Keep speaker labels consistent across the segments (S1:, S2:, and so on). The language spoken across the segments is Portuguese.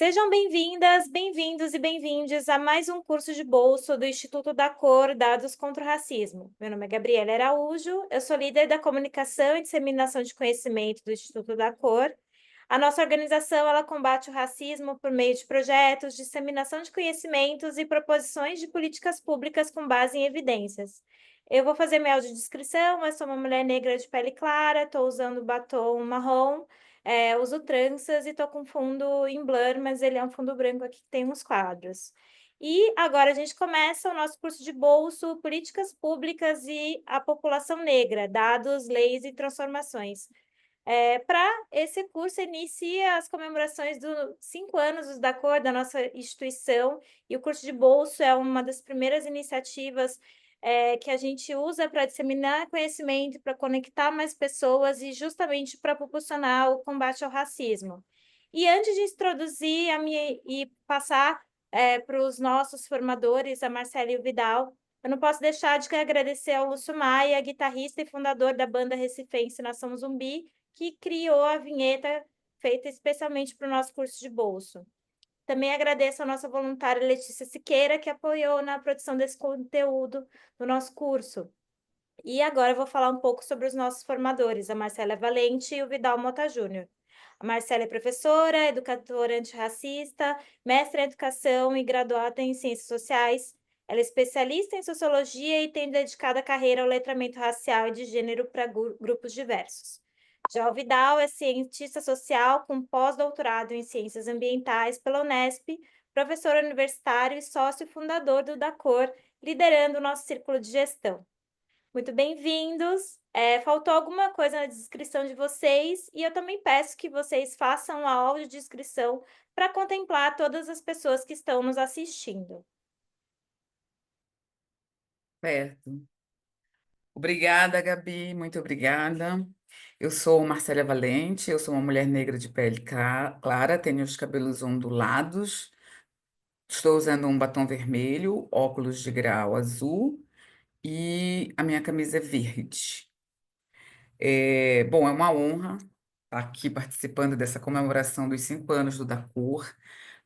S1: Sejam bem-vindas, bem-vindos e bem-vindes a mais um curso de bolso do Instituto da Cor, Dados contra o Racismo. Meu nome é Gabriela Araújo, eu sou líder da comunicação e disseminação de conhecimento do Instituto da Cor. A nossa organização, ela combate o racismo por meio de projetos, disseminação de conhecimentos e proposições de políticas públicas com base em evidências. Eu vou fazer minha audiodescrição, eu sou uma mulher negra de pele clara, estou usando batom marrom, uso tranças e estou com fundo em blur, mas ele é um fundo branco aqui que tem uns quadros. E agora a gente começa o nosso curso de bolso, Políticas Públicas e a População Negra, Dados, Leis e Transformações. Para esse curso, inicia as comemorações dos 5 anos da cor da nossa instituição, e o curso de bolso é uma das primeiras iniciativas que a gente usa para disseminar conhecimento, para conectar mais pessoas e justamente para proporcionar o combate ao racismo. E antes de introduzir e passar para os nossos formadores, a Marcela e o Vidal, eu não posso deixar de agradecer ao Lúcio Maia, guitarrista e fundador da banda recifense Nação Zumbi, que criou a vinheta feita especialmente para o nosso curso de bolso. Também agradeço a nossa voluntária Letícia Siqueira, que apoiou na produção desse conteúdo do nosso curso. E agora eu vou falar um pouco sobre os nossos formadores, a Marcela Valente e o Vidal Mota Júnior. A Marcela é professora, educadora antirracista, mestre em educação e graduada em ciências sociais. Ela é especialista em sociologia e tem dedicado a carreira ao letramento racial e de gênero para grupos diversos. Já o Vidal é cientista social com pós-doutorado em ciências ambientais pela Unesp, professor universitário e sócio fundador do DACOR, liderando o nosso círculo de gestão. Muito bem-vindos. Faltou alguma coisa na descrição de vocês e eu também peço que vocês façam a audiodescrição para contemplar todas as pessoas que estão nos assistindo.
S2: Certo. Obrigada, Gabi, muito obrigada. Eu sou Marcélia Valente, eu sou uma mulher negra de pele clara, tenho os cabelos ondulados, estou usando um batom vermelho, óculos de grau azul e a minha camisa é verde. Bom, é uma honra estar aqui participando dessa comemoração dos 5 anos do DACOR,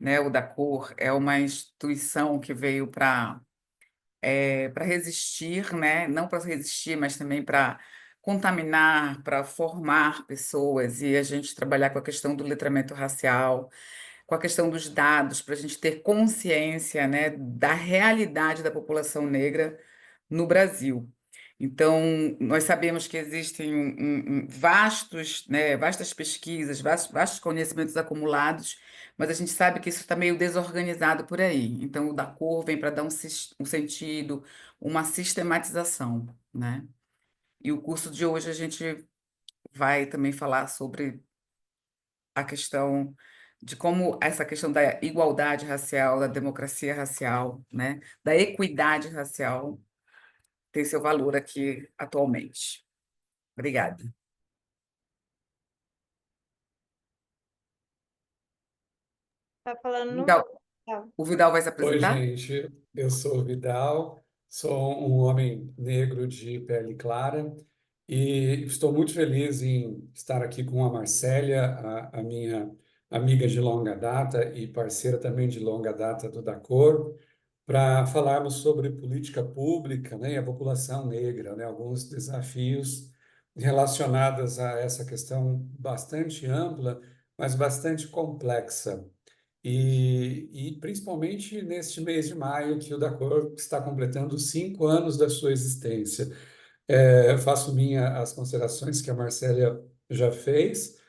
S2: né? O DACOR é uma instituição que veio para resistir, né? Não para resistir, mas também para contaminar, para formar pessoas e a gente trabalhar com a questão do letramento racial, com a questão dos dados, para a gente ter consciência, né, da realidade da população negra no Brasil. Então, nós sabemos que existem vastos, né, vastas pesquisas, vastos conhecimentos acumulados, mas a gente sabe que isso está meio desorganizado por aí. Então, o da cor vem para dar um sentido, uma sistematização, né? E o curso de hoje a gente vai também falar sobre a questão de como essa questão da igualdade racial, da democracia racial, né, da equidade racial tem seu valor aqui atualmente. Obrigada.
S1: Tá falando no...
S2: Vidal, o Vidal vai se
S3: Oi,
S2: apresentar?
S3: gente. Eu sou o Vidal, sou um homem negro de pele clara e estou muito feliz em estar aqui com a Marcélia, a minha amiga de longa data e parceira também de longa data do DACOR, para falarmos sobre política pública, né, e a população negra, né, alguns desafios relacionados a essa questão bastante ampla, mas bastante complexa. E principalmente neste mês de maio, que o da Cor está completando 5 anos da sua existência. Faço minha as considerações que a Marcélia já fez,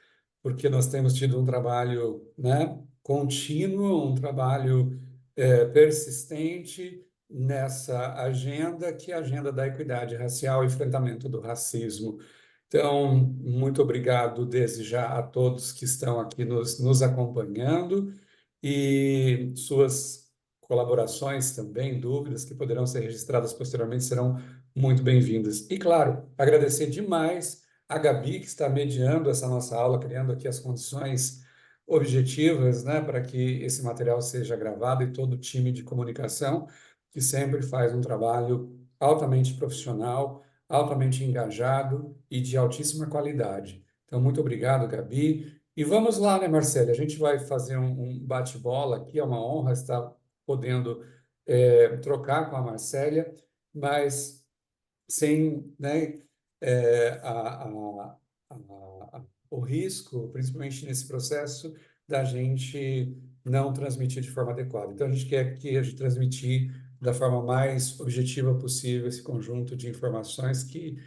S3: porque nós temos tido um trabalho, né, contínuo, um trabalho persistente nessa agenda, que é a agenda da equidade racial e enfrentamento do racismo. Então, muito obrigado desde já a todos que estão aqui nos acompanhando e suas colaborações também, dúvidas que poderão ser registradas posteriormente serão muito bem-vindas. E, claro, agradecer demais a Gabi, que está mediando essa nossa aula, criando aqui as condições objetivas, né, para que esse material seja gravado e todo o time de comunicação, que sempre faz um trabalho altamente profissional, altamente engajado e de altíssima qualidade. Então, muito obrigado, Gabi, E vamos lá, né, Marcele? A gente vai fazer um bate-bola aqui, é uma honra estar podendo trocar com a Marcélia, mas sem, né, é, o risco, principalmente nesse processo, da gente não transmitir de forma adequada. Então, a gente quer que a gente transmitir da forma mais objetiva possível esse conjunto de informações que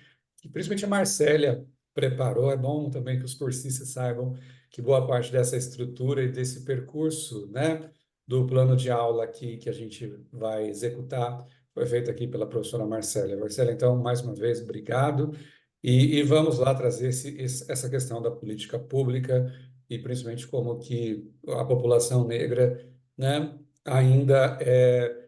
S3: principalmente a Marcélia preparou. É bom também que os cursistas saibam que boa parte dessa estrutura e desse percurso, né, do plano de aula aqui que a gente vai executar foi feito aqui pela professora Marcélia. Marcélia, então, mais uma vez, obrigado. E vamos lá trazer essa questão da política pública e principalmente como que a população negra, né, ainda é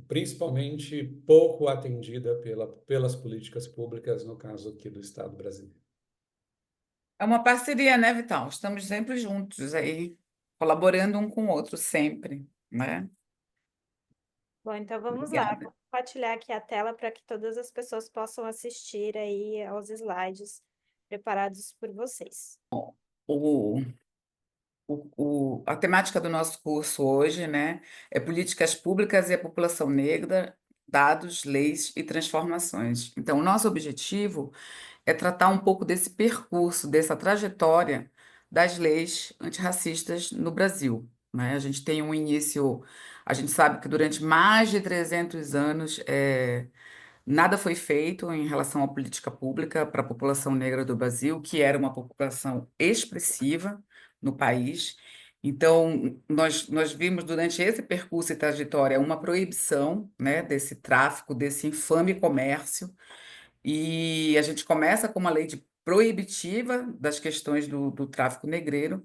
S3: principalmente pouco atendida pelas políticas públicas, no caso aqui do Estado brasileiro.
S2: É uma parceria, né, Vital? Estamos sempre juntos aí, colaborando um com o outro, sempre, né?
S1: Bom, então vamos lá.
S2: Obrigada.
S1: Vou compartilhar aqui a tela para que todas as pessoas possam assistir aí aos slides preparados por vocês.
S2: O, a temática do nosso curso hoje, né, é políticas públicas e a população negra, dados, leis e transformações. Então, o nosso objetivo é tratar um pouco desse percurso, dessa trajetória das leis antirracistas no Brasil, né? A gente tem um início, a gente sabe que durante mais de 300 anos nada foi feito em relação à política pública para a população negra do Brasil, que era uma população expressiva no país. Então, nós vimos durante esse percurso e trajetória uma proibição, né, desse tráfico, desse infame comércio, e a gente começa com uma lei proibitiva das questões do tráfico negreiro,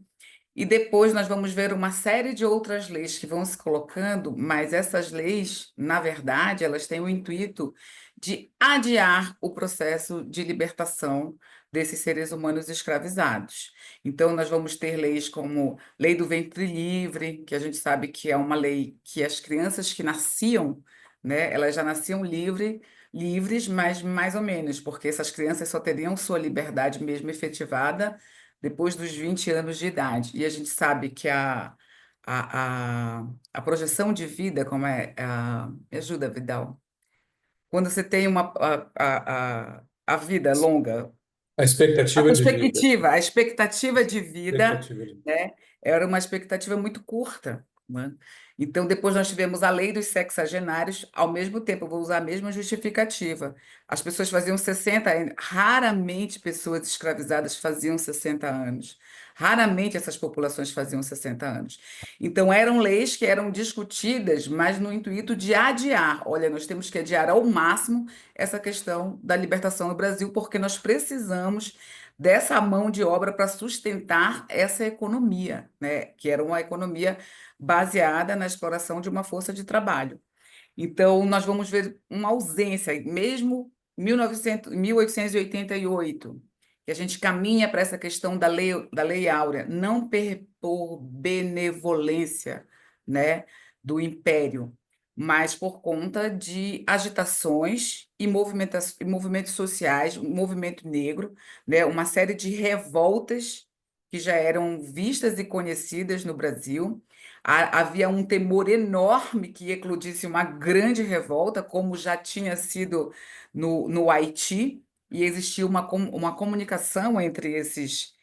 S2: e depois nós vamos ver uma série de outras leis que vão se colocando, mas essas leis, na verdade, elas têm o intuito de adiar o processo de libertação desses seres humanos escravizados. Então, nós vamos ter leis como Lei do Ventre Livre, que a gente sabe que é uma lei que as crianças que nasciam, né, elas já nasciam livres, mas mais ou menos, porque essas crianças só teriam sua liberdade mesmo efetivada depois dos 20 anos de idade. E a gente sabe que a projeção de vida, como me ajuda, Vidal, quando você tem a vida longa,
S3: A expectativa de vida.
S2: a expectativa de vida,
S3: Expectativa de vida.
S2: né, era uma expectativa muito curta, né? Então, depois nós tivemos a lei dos sexagenários, ao mesmo tempo, eu vou usar a mesma justificativa. As pessoas faziam 60 anos, raramente pessoas escravizadas faziam 60 anos. Raramente essas populações faziam 60 anos. Então, eram leis que eram discutidas, mas no intuito de adiar. Olha, nós temos que adiar ao máximo essa questão da libertação no Brasil, porque nós precisamos dessa mão de obra para sustentar essa economia, né? Que era uma economia baseada na exploração de uma força de trabalho. Então, nós vamos ver uma ausência, mesmo 1888, que a gente caminha para essa questão da lei Áurea, não por benevolência, né, do império, mas por conta de agitações e movimentos sociais, um movimento negro, né, uma série de revoltas que já eram vistas e conhecidas no Brasil. Havia um temor enorme que eclodisse uma grande revolta, como já tinha sido no Haiti, e existia uma comunicação entre esses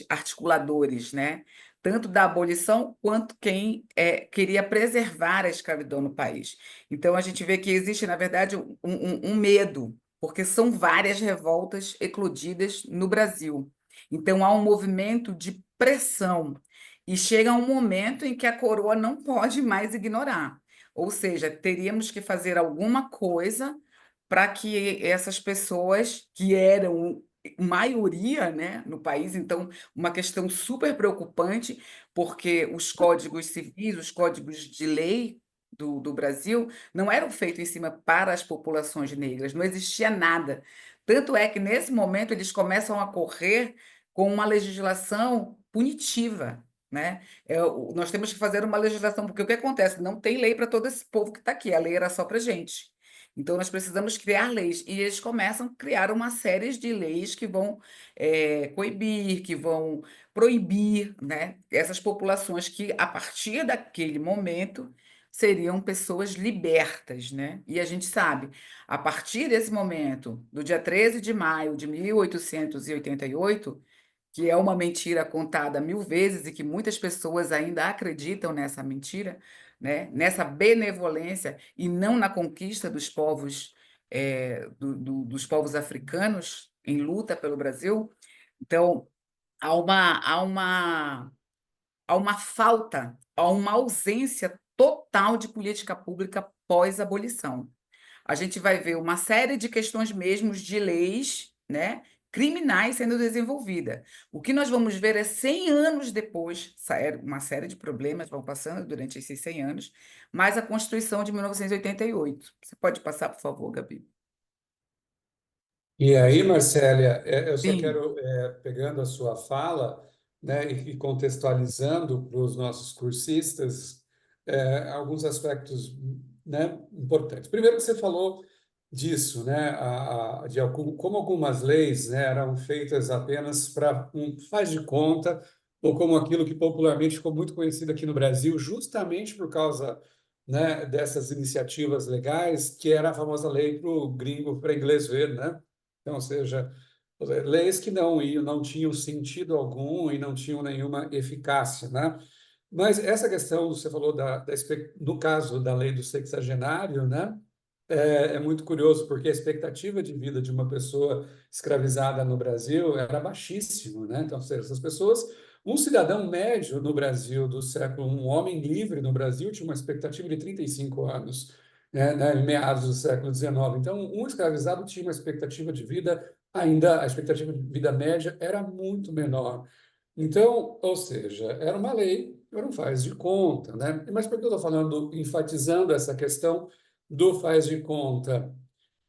S2: articuladores, né? Tanto da abolição quanto quem queria preservar a escravidão no país. Então, a gente vê que existe, na verdade, um medo, porque são várias revoltas eclodidas no Brasil. Então, há um movimento de pressão e chega um momento em que a coroa não pode mais ignorar. Ou seja, teríamos que fazer alguma coisa para que essas pessoas, que eram maioria, né, no país, então, uma questão super preocupante, porque os códigos civis, os códigos de lei do Brasil, não eram feitos em cima para as populações negras, não existia nada. Tanto é que, nesse momento, eles começam a correr com uma legislação punitiva, né? Nós temos que fazer uma legislação, porque o que acontece? Não tem lei para todo esse povo que está aqui, a lei era só para gente. Então, nós precisamos criar leis. E eles começam a criar uma série de leis que vão coibir, que vão proibir, né, essas populações que, a partir daquele momento, seriam pessoas libertas, né? E a gente sabe, a partir desse momento, do dia 13 de maio de 1888, que é uma mentira contada 1000 vezes e que muitas pessoas ainda acreditam nessa mentira, né? Nessa benevolência e não na conquista dos povos, dos povos africanos em luta pelo Brasil. Então, há uma falta, há uma ausência total de política pública pós-abolição. A gente vai ver uma série de questões mesmo de leis, né, criminais sendo desenvolvida. O que nós vamos ver é 100 anos depois, uma série de problemas vão passando durante esses 100 anos, mas a Constituição de 1988. Você pode passar, por favor, Gabi?
S3: E aí, Marcélia, eu só
S2: Sim.
S3: quero, pegando a sua fala, né, e contextualizando para os nossos cursistas, alguns aspectos, né, importantes. Primeiro que você falou disso, né, como algumas leis, né, eram feitas apenas para um faz de conta, ou como aquilo que popularmente ficou muito conhecido aqui no Brasil, justamente por causa, né, dessas iniciativas legais, que era a famosa lei para o gringo, para inglês ver, né? Então, ou seja, leis que não tinham sentido algum e não tinham nenhuma eficácia, né? Mas essa questão, você falou no caso da lei do sexagenário, né? É muito curioso, porque a expectativa de vida de uma pessoa escravizada no Brasil era baixíssima, né? Então, ou seja, essas pessoas, um cidadão médio no Brasil do século, um homem livre no Brasil, tinha uma expectativa de 35 anos, né, em meados do século XIX. Então, um escravizado tinha uma expectativa de vida ainda, a expectativa de vida média era muito menor. Então, ou seja, era uma lei, era um faz de conta, né? Mas por que eu estou falando, enfatizando essa questão do faz de conta?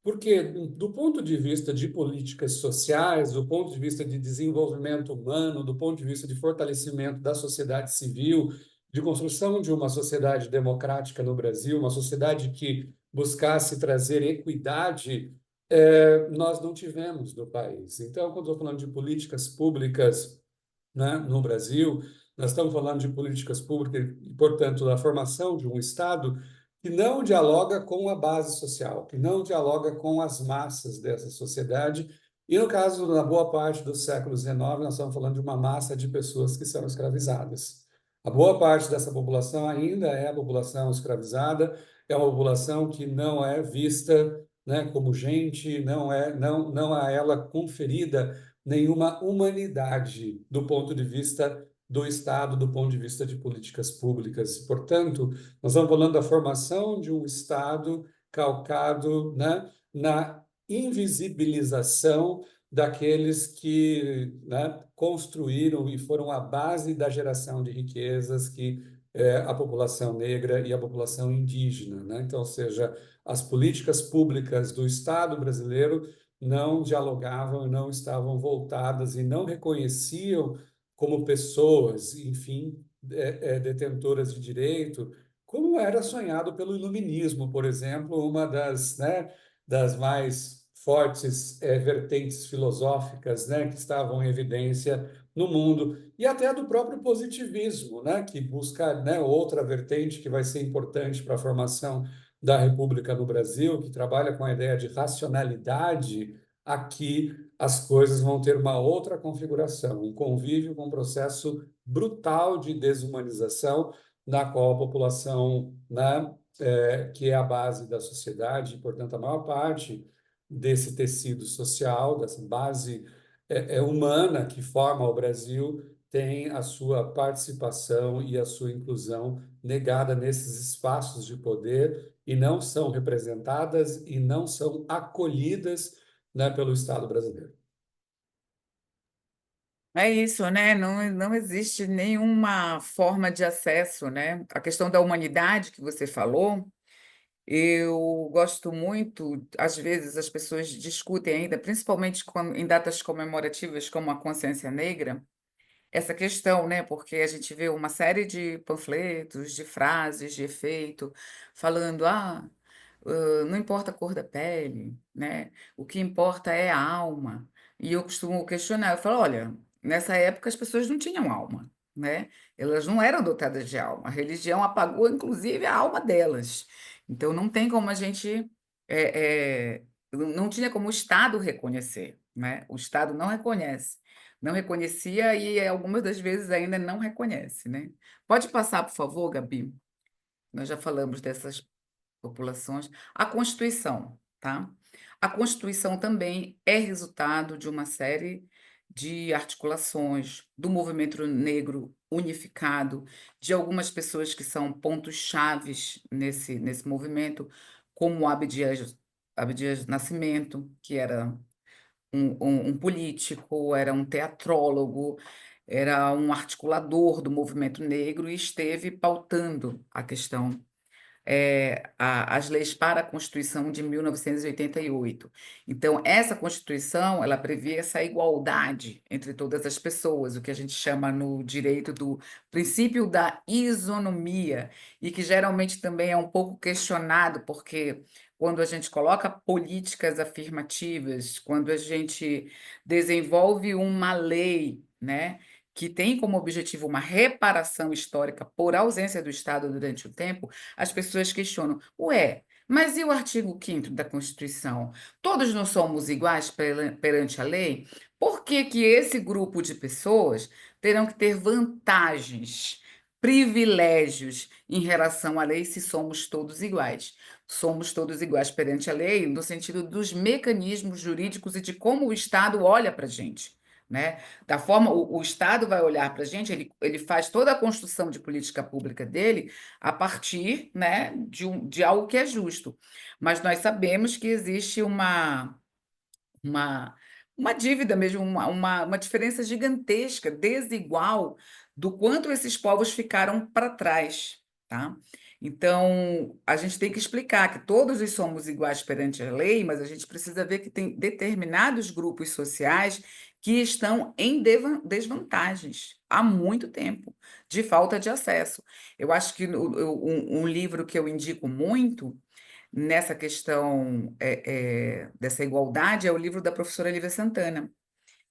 S3: Porque, do ponto de vista de políticas sociais, do ponto de vista de desenvolvimento humano, do ponto de vista de fortalecimento da sociedade civil, de construção de uma sociedade democrática no Brasil, uma sociedade que buscasse trazer equidade, nós não tivemos no país. Então, quando estou falando de políticas públicas, né, no Brasil, nós estamos falando de políticas públicas e, portanto, da formação de um Estado que não dialoga com a base social, que não dialoga com as massas dessa sociedade. E, no caso, na boa parte do século XIX, nós estamos falando de uma massa de pessoas que são escravizadas. A boa parte dessa população ainda é a população escravizada, é uma população que não é vista, né, como gente, não a ela conferida nenhuma humanidade do ponto de vista do Estado, do ponto de vista de políticas públicas. Portanto, nós estamos falando da formação de um Estado calcado, né, na invisibilização daqueles que, né, construíram e foram a base da geração de riquezas que é a população negra e a população indígena, né? Então, ou seja, as políticas públicas do Estado brasileiro não dialogavam, não estavam voltadas e não reconheciam como pessoas, enfim, detentoras de direito, como era sonhado pelo Iluminismo, por exemplo, uma das, né, das mais fortes vertentes filosóficas, né, que estavam em evidência no mundo, e até do próprio positivismo, né, que busca, né, outra vertente que vai ser importante para a formação da República no Brasil, que trabalha com a ideia de racionalidade. Aqui as coisas vão ter uma outra configuração, um convívio com um processo brutal de desumanização, na qual a população, né, que é a base da sociedade, e, portanto, a maior parte desse tecido social, dessa base humana que forma o Brasil, tem a sua participação e a sua inclusão negada nesses espaços de poder e não são representadas e não são acolhidas, né, pelo Estado brasileiro.
S2: É isso, né? Não existe nenhuma forma de acesso, né? A questão da humanidade que você falou, eu gosto muito, às vezes as pessoas discutem ainda, principalmente em datas comemorativas como a Consciência Negra, essa questão, né? Porque a gente vê uma série de panfletos, de frases, de efeito, falando, não importa a cor da pele, né? O que importa é a alma. E eu costumo questionar, eu falo, olha, nessa época as pessoas não tinham alma, né? Elas não eram dotadas de alma. A religião apagou, inclusive, a alma delas. Então não tem como a gente, não tinha como o Estado reconhecer, né? O Estado não reconhece. Não reconhecia e algumas das vezes ainda não reconhece, né? Pode passar, por favor, Gabi? Nós já falamos dessas populações. A Constituição, tá? A Constituição também é resultado de uma série de articulações do movimento negro unificado, de algumas pessoas que são pontos chaves nesse movimento, como Abdias Nascimento, que era um político, era um teatrólogo, era um articulador do movimento negro e esteve pautando a questão as leis para a Constituição de 1988. Então, essa Constituição, ela prevê essa igualdade entre todas as pessoas, o que a gente chama no direito do princípio da isonomia, e que geralmente também é um pouco questionado, porque quando a gente coloca políticas afirmativas, quando a gente desenvolve uma lei, né, que tem como objetivo uma reparação histórica por ausência do Estado durante o tempo, as pessoas questionam: ué, mas e o artigo 5º da Constituição? Todos não somos iguais perante a lei? Por que que esse grupo de pessoas terão que ter vantagens, privilégios em relação à lei se somos todos iguais? Somos todos iguais perante a lei no sentido dos mecanismos jurídicos e de como o Estado olha para a gente. Né? Da forma, o Estado vai olhar para a gente, ele faz toda a construção de política pública dele a partir, né, de algo que é justo. Mas nós sabemos que existe uma, uma dívida mesmo, uma diferença gigantesca, desigual, do quanto esses povos ficaram para trás, tá? Então, a gente tem que explicar que todos nós somos iguais perante a lei, mas a gente precisa ver que tem determinados grupos sociais que estão em desvantagens há muito tempo, de falta de acesso. Eu acho que um livro que eu indico muito nessa questão dessa igualdade é o livro da professora Lívia Santana,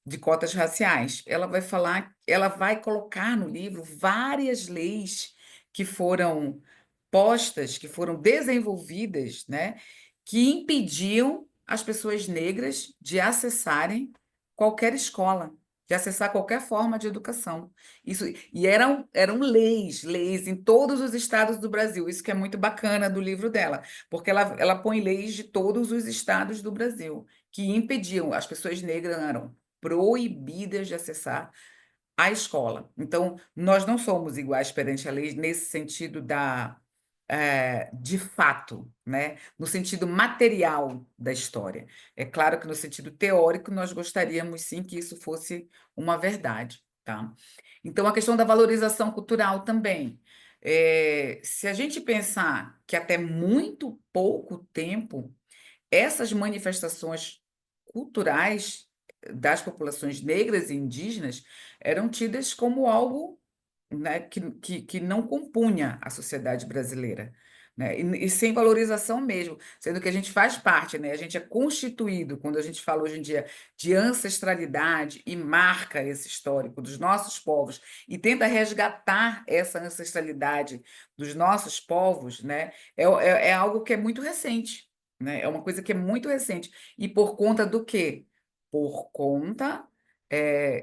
S2: de cotas raciais. Ela vai falar, ela vai colocar no livro várias leis que foram postas, que foram desenvolvidas, né, que impediam as pessoas negras de acessarem qualquer escola, de acessar qualquer forma de educação. Isso, e eram leis em todos os estados do Brasil. Isso que é muito bacana do livro dela, porque ela põe leis de todos os estados do Brasil que impediam, as pessoas negras eram proibidas de acessar a escola. Então, nós não somos iguais perante a lei nesse sentido de fato, né? No sentido material da história. É claro que no sentido teórico nós gostaríamos sim que isso fosse uma verdade, tá? Então, a questão da valorização cultural também. Se a gente pensar que até muito pouco tempo essas manifestações culturais das populações negras e indígenas eram tidas como algo, né, que não compunha a sociedade brasileira, né, e sem valorização mesmo, sendo que a gente faz parte, né, a gente é constituído, quando a gente fala hoje em dia de ancestralidade e marca esse histórico dos nossos povos e tenta resgatar essa ancestralidade dos nossos povos, né, é algo que é muito recente, né, é uma coisa que é muito recente. E por conta do quê? Por conta,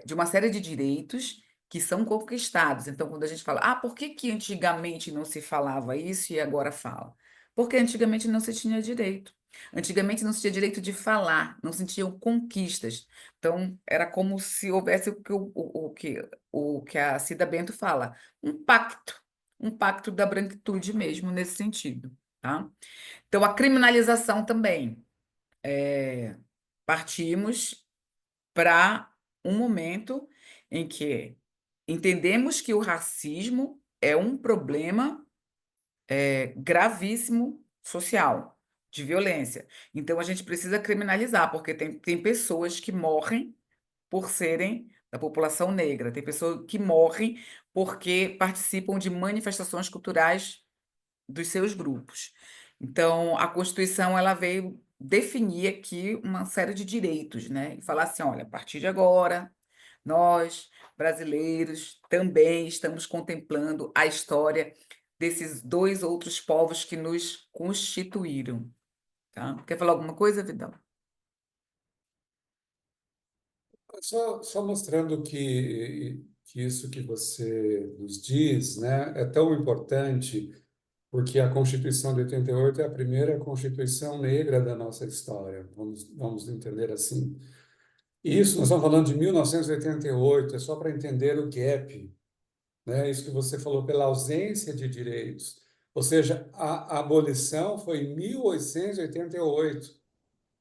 S2: de uma série de direitos que são conquistados. Então, quando a gente fala, por que que antigamente não se falava isso e agora fala? Porque antigamente não se tinha direito. Antigamente não se tinha direito de falar, não se tinham conquistas. Então, era como se houvesse o que a Cida Bento fala, um pacto da branquitude mesmo nesse sentido, tá? Então, a criminalização também. Partimos para um momento em que entendemos que o racismo é um problema gravíssimo social, de violência. Então, a gente precisa criminalizar, porque tem pessoas que morrem por serem da população negra, tem pessoas que morrem porque participam de manifestações culturais dos seus grupos. Então, a Constituição ela veio definir aqui uma série de direitos, né? E falar assim, olha, a partir de agora, nós, brasileiros, também estamos contemplando a história desses dois outros povos que nos constituíram, tá? Quer falar alguma coisa, Vidal?
S3: Só mostrando que isso que você nos diz, né, é tão importante, porque a Constituição de 88 é a primeira Constituição negra da nossa história, vamos entender assim. Isso, nós estamos falando de 1988, é só para entender o gap, né? Isso que você falou, pela ausência de direitos. Ou seja, a abolição foi em 1888.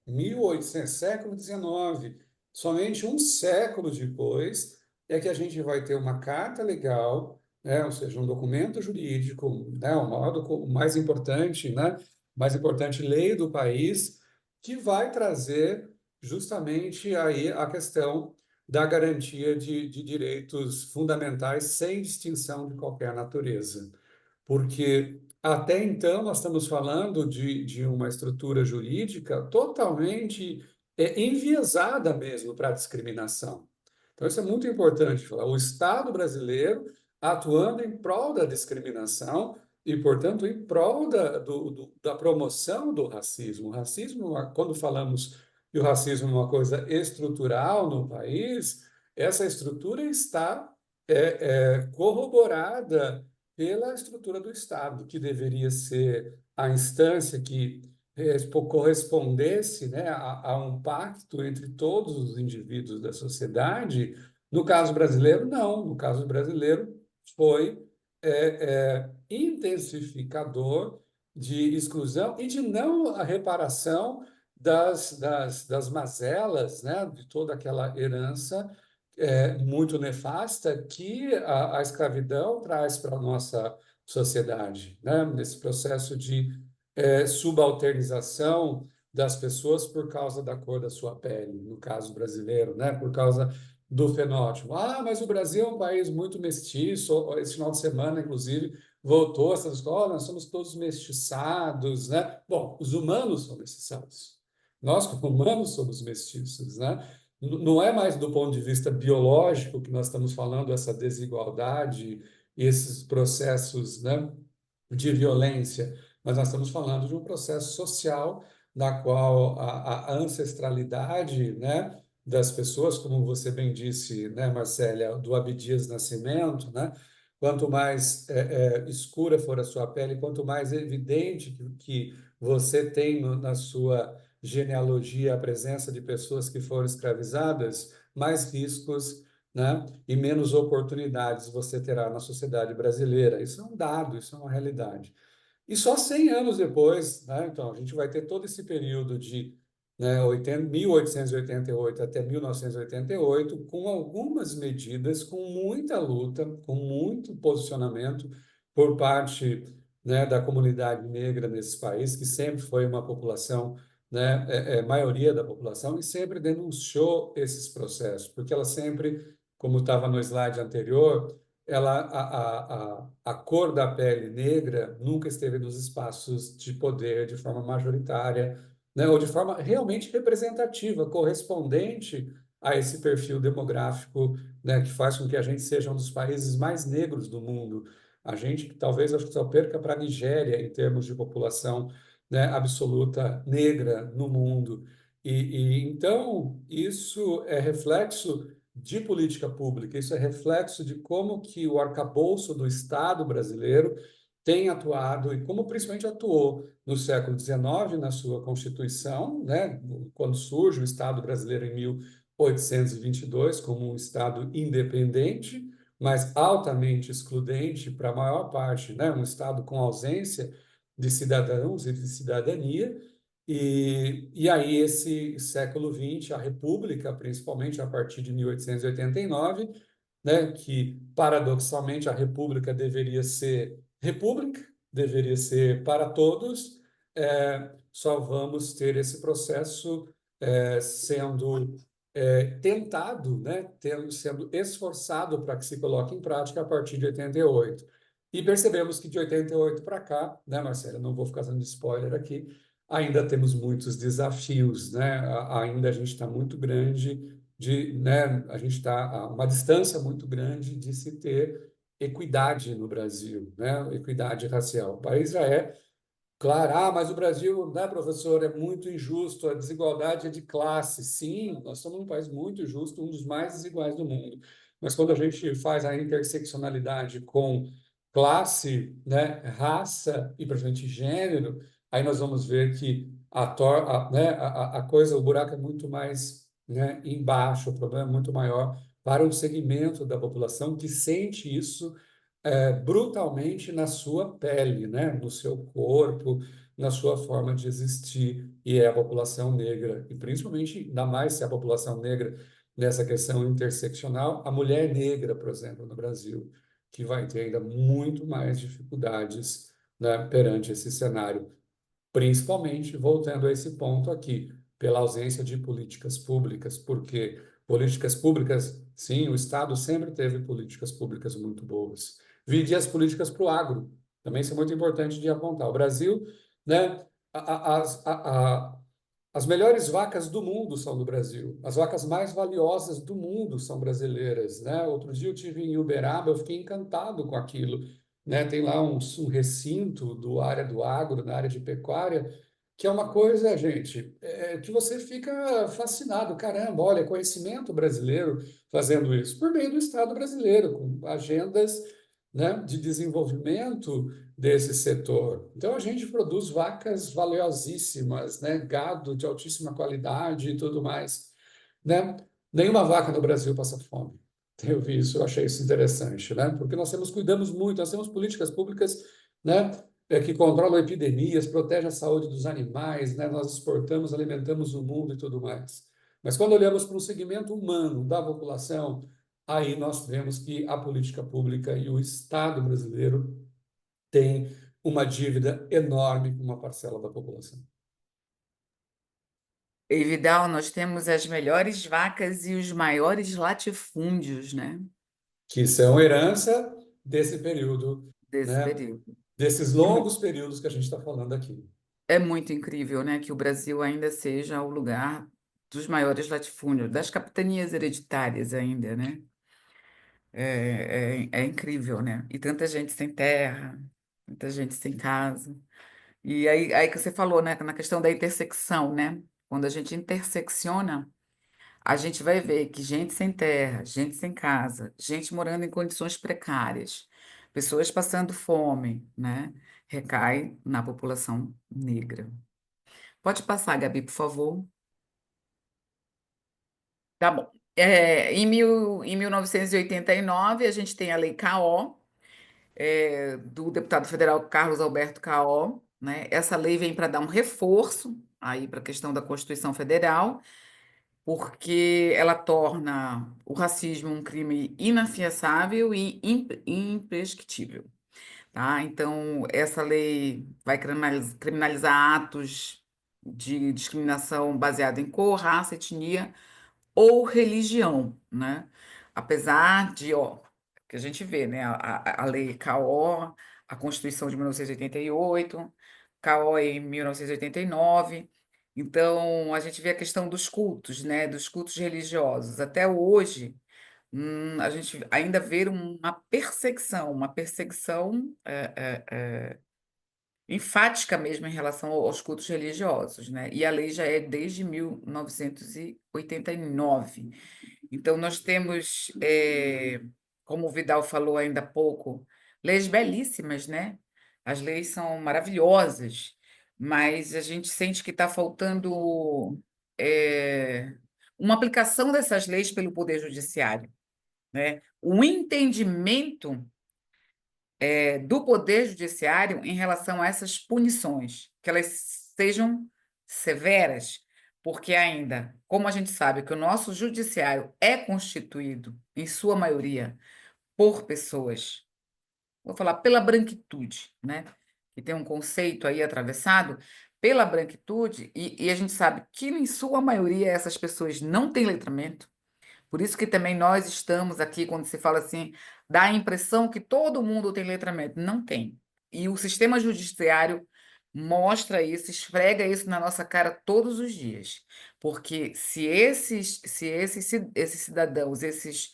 S3: 1800, século XIX. Somente um século depois é que a gente vai ter uma carta legal, né, ou seja, um documento jurídico, né, o mais importante, né, mais importante lei do país, que vai trazer justamente aí a questão da garantia de direitos fundamentais sem distinção de qualquer natureza. Porque até então nós estamos falando de uma estrutura jurídica totalmente enviesada mesmo para a discriminação. Então, isso é muito importante falar. O Estado brasileiro atuando em prol da discriminação e, portanto, em prol da promoção do racismo. O racismo, quando falamos que o racismo é uma coisa estrutural no país, essa estrutura está corroborada pela estrutura do Estado, que deveria ser a instância que correspondesse, né, a um pacto entre todos os indivíduos da sociedade. No caso brasileiro, não. No caso brasileiro, foi intensificador de exclusão e de não a reparação das mazelas, né, de toda aquela herança muito nefasta que a escravidão traz para a nossa sociedade, né? Nesse processo de subalternização das pessoas por causa da cor da sua pele, no caso brasileiro, né? Por causa do fenótipo. Ah, mas o Brasil é um país muito mestiço. Esse final de semana, inclusive, voltou essas escolas, nós somos todos mestiçados, né? Bom, os humanos são mestiçados. Nós, como humanos, somos mestiços, né? Não é mais do ponto de vista biológico que nós estamos falando essa desigualdade e esses processos, né, de violência, mas nós estamos falando de um processo social na qual a ancestralidade, né, das pessoas, como você bem disse, né, Marcélia, do Abdias Nascimento, né, quanto mais escura for a sua pele, quanto mais evidente que você tem na sua genealogia a presença de pessoas que foram escravizadas, mais riscos, né, e menos oportunidades você terá na sociedade brasileira. Isso é um dado, isso é uma realidade. E só 100 anos depois, né, então, a gente vai ter todo esse período de 1888 até 1988, com algumas medidas, com muita luta, com muito posicionamento por parte, né, da comunidade negra nesse país, que sempre foi uma população, né, maioria da população, e sempre denunciou esses processos, porque ela sempre, como estava no slide anterior, a cor da pele negra nunca esteve nos espaços de poder de forma majoritária, né, ou de forma realmente representativa, correspondente a esse perfil demográfico, né, que faz com que a gente seja um dos países mais negros do mundo. A gente talvez acho que só perca para a Nigéria em termos de população, né, absoluta negra no mundo. Então isso é reflexo de política pública, isso é reflexo de como que o arcabouço do Estado brasileiro tem atuado e como principalmente atuou no século XIX na sua Constituição, né, quando surge o Estado brasileiro em 1822 como um Estado independente, mas altamente excludente para a maior parte, né, um Estado com ausência de cidadãos e de cidadania. E aí, esse século XX, a República, principalmente a partir de 1889, né, que paradoxalmente a República deveria ser república, deveria ser para todos, só vamos ter esse processo sendo tentado, né, sendo esforçado para que se coloque em prática a partir de 88. E percebemos que de 88 para cá, né, Marcela, não vou ficar dando spoiler aqui, ainda temos muitos desafios, né? Ainda a gente está muito grande né, a gente está a uma distância muito grande de se ter equidade no Brasil, né? Equidade racial. O país já é claro, mas o Brasil, né, professor, é muito injusto, a desigualdade é de classe. Sim, nós somos um país muito justo, um dos mais desiguais do mundo. Mas quando a gente faz a interseccionalidade com classe, né, raça e, principalmente, gênero, aí nós vamos ver que né, a coisa, o buraco é muito mais, né, embaixo, o problema é muito maior para um segmento da população que sente isso brutalmente na sua pele, né? No seu corpo, na sua forma de existir, e é a população negra, e principalmente, ainda mais se é a população negra nessa questão interseccional, a mulher negra, por exemplo, no Brasil, que vai ter ainda muito mais dificuldades, né, perante esse cenário. Principalmente, voltando a esse ponto aqui, pela ausência de políticas públicas, porque políticas públicas, sim, o Estado sempre teve políticas públicas muito boas. Vide as políticas para o agro, também isso é muito importante de apontar. O Brasil, né, as melhores vacas do mundo são do Brasil. As vacas mais valiosas do mundo são brasileiras, né? Outro dia eu tive em Uberaba, eu fiquei encantado com aquilo, né? Tem lá um recinto do área do agro, na área de pecuária, que é uma coisa, gente, que você fica fascinado. Caramba, olha, conhecimento brasileiro fazendo isso por meio do Estado brasileiro, com agendas, né, de desenvolvimento desse setor. Então, a gente produz vacas valiosíssimas, né? Gado de altíssima qualidade e tudo mais, né? Nenhuma vaca no Brasil passa fome. Eu vi isso, eu achei isso interessante, né? Porque cuidamos muito, nós temos políticas públicas, né, que controlam epidemias, protegem a saúde dos animais, né? Nós exportamos, alimentamos o mundo e tudo mais. Mas quando olhamos para o segmento humano da população, aí nós vemos que a política pública e o Estado brasileiro tem uma dívida enorme com uma parcela da população,
S2: E, Vidal, nós temos as melhores vacas e os maiores latifúndios, né?
S3: que são herança desse período,
S2: Desse
S3: né?
S2: período.
S3: Desses
S2: E
S3: longos períodos que a gente está falando aqui.
S2: é muito incrível, né, que o Brasil ainda seja o lugar dos maiores latifúndios, das capitanias hereditárias ainda, né? É incrível, né? E tanta gente sem terra, tanta gente sem casa. E aí que você falou, né, na questão da intersecção, né? Quando a gente intersecciona, a gente vai ver que gente sem terra, gente sem casa, gente morando em condições precárias, pessoas passando fome, né? Recai na população negra. Pode passar, Gabi, por favor. Tá bom. Em 1989, a gente tem a Lei Caó, do deputado federal Carlos Alberto Caó, né? Essa lei vem para dar um reforço aí para a questão da Constituição Federal, porque ela torna o racismo um crime inafiançável e imprescritível, tá? Então, essa lei vai criminalizar atos de discriminação baseada em cor, raça, etnia ou religião, né? Apesar de, ó, que a gente vê, né? A lei CAO, a Constituição de 1988, CAO em 1989. Então, a gente vê a questão dos cultos, né? Dos cultos religiosos. Até hoje, a gente ainda vê uma perseguição enfática mesmo em relação aos cultos religiosos, né? E a lei já é desde 1989. Então, nós temos, como o Vidal falou ainda há pouco, leis belíssimas, né? As leis são maravilhosas, mas a gente sente que está faltando uma aplicação dessas leis pelo Poder Judiciário, né? O entendimento do Poder Judiciário em relação a essas punições, que elas sejam severas, porque ainda, como a gente sabe que o nosso judiciário é constituído, em sua maioria, por pessoas, vou falar pela branquitude, né? Que tem um conceito aí atravessado pela branquitude, e a gente sabe que, em sua maioria, essas pessoas não têm letramento, Por isso que também nós estamos aqui, quando se fala assim, dá a impressão que todo mundo tem letramento. Não tem. E o sistema judiciário mostra isso, esfrega isso na nossa cara todos os dias. Porque se esses cidadãos, essas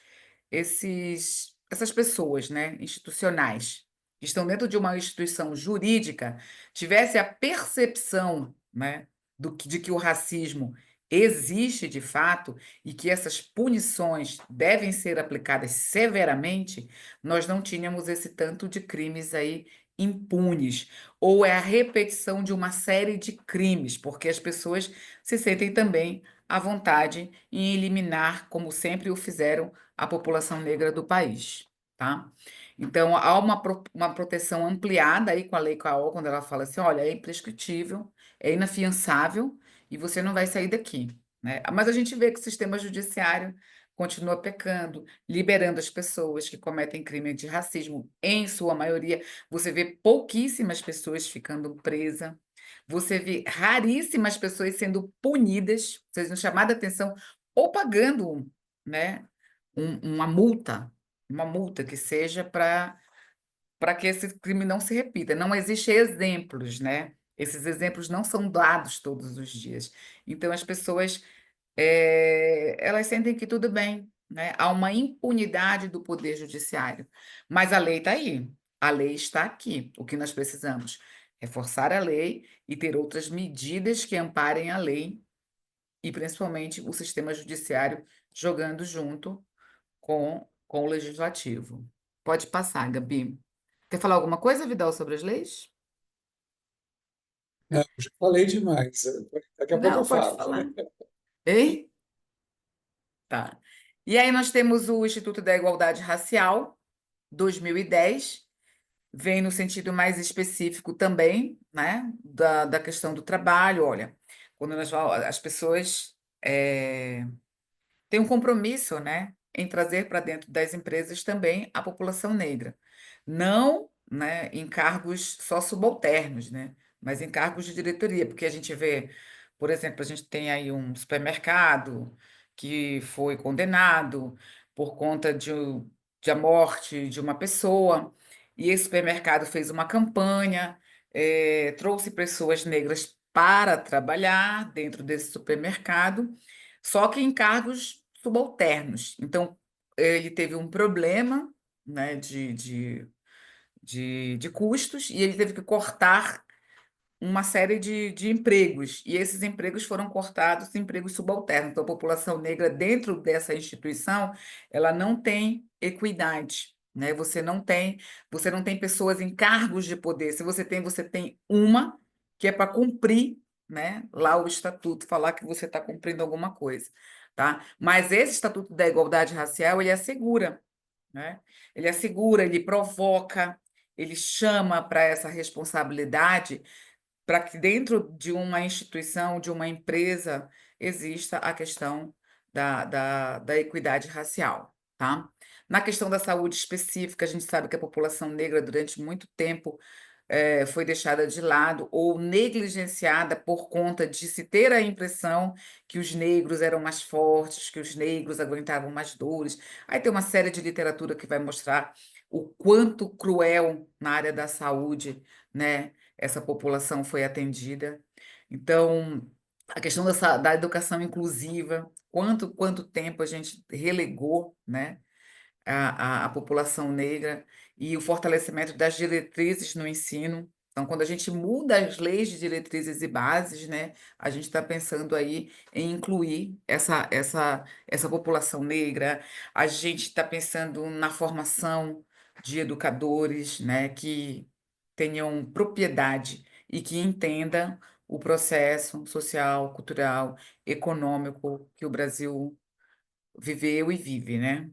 S2: pessoas, né, institucionais, que estão dentro de uma instituição jurídica, tivesse a percepção, né, de que o racismo existe de fato e que essas punições devem ser aplicadas severamente, nós não tínhamos esse tanto de crimes aí impunes, ou é a repetição de uma série de crimes, porque as pessoas se sentem também à vontade em eliminar, como sempre o fizeram, a população negra do país, tá? Então, há uma proteção ampliada aí com a Lei CAO, quando ela fala assim, olha, é imprescritível, é inafiançável, e você não vai sair daqui, né? Mas a gente vê que o sistema judiciário continua pecando, liberando as pessoas que cometem crime de racismo, em sua maioria. Você vê pouquíssimas pessoas ficando presas, você vê raríssimas pessoas sendo punidas, sendo chamada a atenção, ou pagando, né, uma multa que seja para que esse crime não se repita. Não existem exemplos, né? Esses exemplos não são dados todos os dias. Então, as pessoas elas sentem que tudo bem, né? Há uma impunidade do poder judiciário. Mas a lei está aí, a lei está aqui. O que nós precisamos? Reforçar a lei e ter outras medidas que amparem a lei e, principalmente, o sistema judiciário jogando junto com o legislativo. Pode passar, Gabi. Quer falar alguma coisa, Vidal, sobre as leis?
S3: Não, já falei demais. Daqui a pouco eu
S2: Não, pode
S3: falo.
S2: falar. Ei? Tá. E aí nós temos o Instituto da Igualdade Racial, 2010, vem no sentido mais específico também, né, da questão do trabalho. Olha, quando as pessoas tem um compromisso, né, em trazer para dentro das empresas também a população negra. Não, né, em cargos só subalternos, né, mas em cargos de diretoria, porque a gente vê, por exemplo, a gente tem aí um supermercado que foi condenado por conta de a morte de uma pessoa, e esse supermercado fez uma campanha, trouxe pessoas negras para trabalhar dentro desse supermercado, só que em cargos subalternos. Então, ele teve um problema, né, de custos e ele teve que cortar uma série de empregos. E esses empregos foram cortados, empregos subalternos. Então, a população negra dentro dessa instituição, ela não tem equidade. Né? Você não tem pessoas em cargos de poder. Se você tem uma que é para cumprir, né, lá o estatuto, falar que você está cumprindo alguma coisa, tá? Mas esse estatuto da igualdade racial, ele assegura, né? Ele assegura, ele provoca, ele chama para essa responsabilidade para que dentro de uma instituição, de uma empresa, exista a questão da equidade racial, tá? Na questão da saúde específica, a gente sabe que a população negra, durante muito tempo, foi deixada de lado ou negligenciada por conta de se ter a impressão que os negros eram mais fortes, que os negros aguentavam mais dores. Aí tem uma série de literatura que vai mostrar o quanto cruel na área da saúde, né, essa população foi atendida. Então, a questão da educação inclusiva, quanto tempo a gente relegou, né, a população negra e o fortalecimento das diretrizes no ensino. Então, quando a gente muda as leis de diretrizes e bases, né, a gente está pensando aí em incluir essa população negra, a gente está pensando na formação de educadores, né, que tenham propriedade e que entendam o processo social, cultural, econômico que o Brasil viveu e vive, né?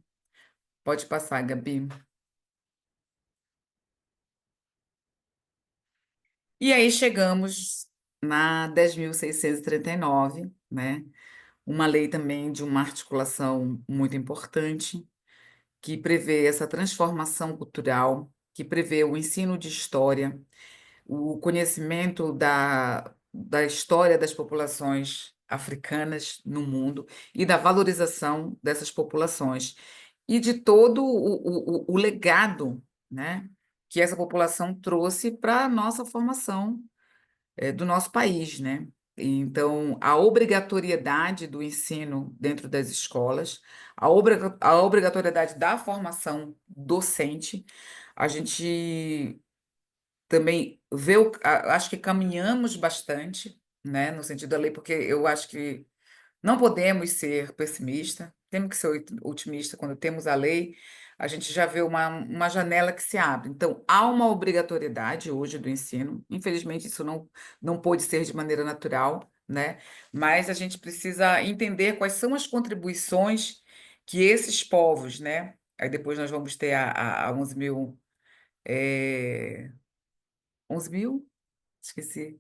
S2: Pode passar, Gabi. E aí chegamos na 10.639, né? Uma lei também de uma articulação muito importante, que prevê essa transformação cultural, que prevê o ensino de história, o conhecimento da história das populações africanas no mundo e da valorização dessas populações e de todo o legado, né, que essa população trouxe para a nossa formação do nosso país, né? Então, a obrigatoriedade do ensino dentro das escolas, a obrigatoriedade da formação docente, a gente também vê, acho que caminhamos bastante, né, no sentido da lei, porque eu acho que não podemos ser pessimistas, temos que ser otimista. Quando temos a lei, a gente já vê uma janela que se abre. Então, há uma obrigatoriedade hoje do ensino. Infelizmente, isso não pôde ser de maneira natural, né? Mas a gente precisa entender quais são as contribuições que esses povos, né? Aí depois nós vamos ter a 11 mil. 11 mil? Esqueci.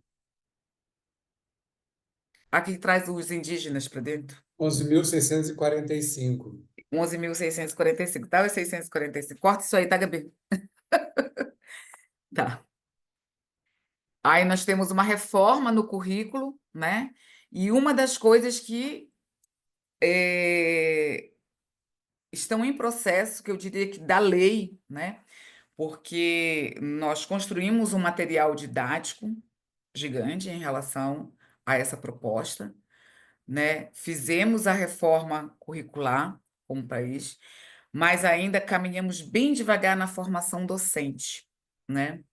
S2: Aqui traz os indígenas para dentro.
S3: 11.645.
S2: 11.645. Tá, os 645. Corta isso aí, tá, Gabi? Tá. Aí nós temos uma reforma no currículo, né? E uma das coisas que estão em processo, que eu diria que da lei, né? Porque nós construímos um material didático gigante em relação a essa proposta, né? Fizemos a reforma curricular como país, mas ainda caminhamos bem devagar na formação docente, né?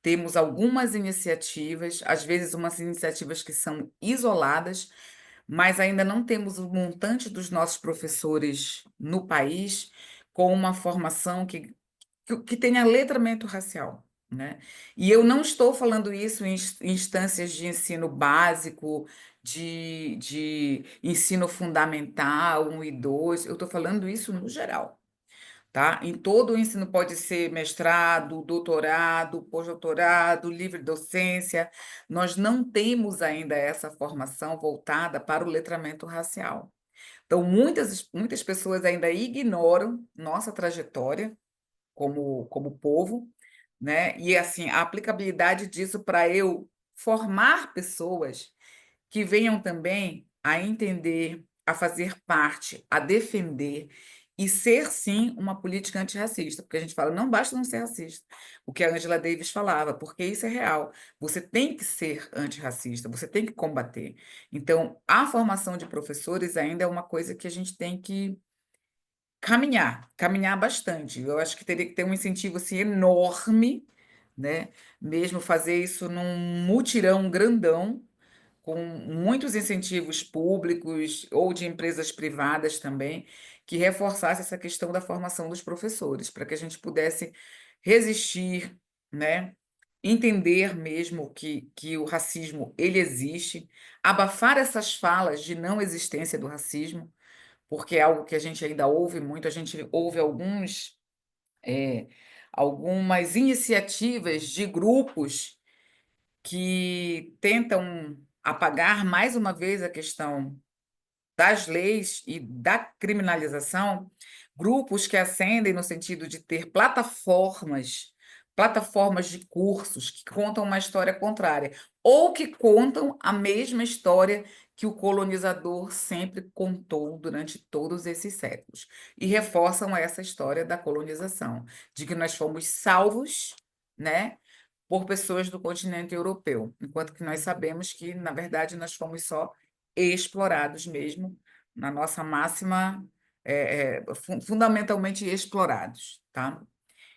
S2: Temos algumas iniciativas, às vezes umas iniciativas que são isoladas, mas ainda não temos o montante dos nossos professores no país com uma formação que tenha letramento racial, né? E eu não estou falando isso em instâncias de ensino básico, de ensino fundamental, 1 e 2, eu estou falando isso no geral, tá? Em todo o ensino pode ser mestrado, doutorado, pós-doutorado, livre docência. Nós não temos ainda essa formação voltada para o letramento racial. Então, muitas pessoas ainda ignoram nossa trajetória como povo, né? E assim, a aplicabilidade disso para eu formar pessoas que venham também a entender, a fazer parte, a defender e ser, sim, uma política antirracista, porque a gente fala, não basta não ser racista, o que a Angela Davis falava, porque isso é real. Você tem que ser antirracista, você tem que combater. Então, a formação de professores ainda é uma coisa que a gente tem que caminhar bastante. Eu acho que teria que ter um incentivo assim enorme, né? Mesmo fazer isso num mutirão grandão, com muitos incentivos públicos ou de empresas privadas também, que reforçasse essa questão da formação dos professores, para que a gente pudesse resistir, né? Entender mesmo que o racismo ele existe, abafar essas falas de não existência do racismo, porque é algo que a gente ainda ouve muito, a gente ouve eh, algumas iniciativas de grupos que tentam apagar mais uma vez a questão das leis e da criminalização, grupos que ascendem no sentido de ter plataformas de cursos que contam uma história contrária, ou que contam a mesma história que o colonizador sempre contou durante todos esses séculos, e reforçam essa história da colonização, de que nós fomos salvos, né, por pessoas do continente europeu, enquanto que nós sabemos que, na verdade, nós fomos só explorados mesmo, na nossa máxima, fundamentalmente explorados, tá?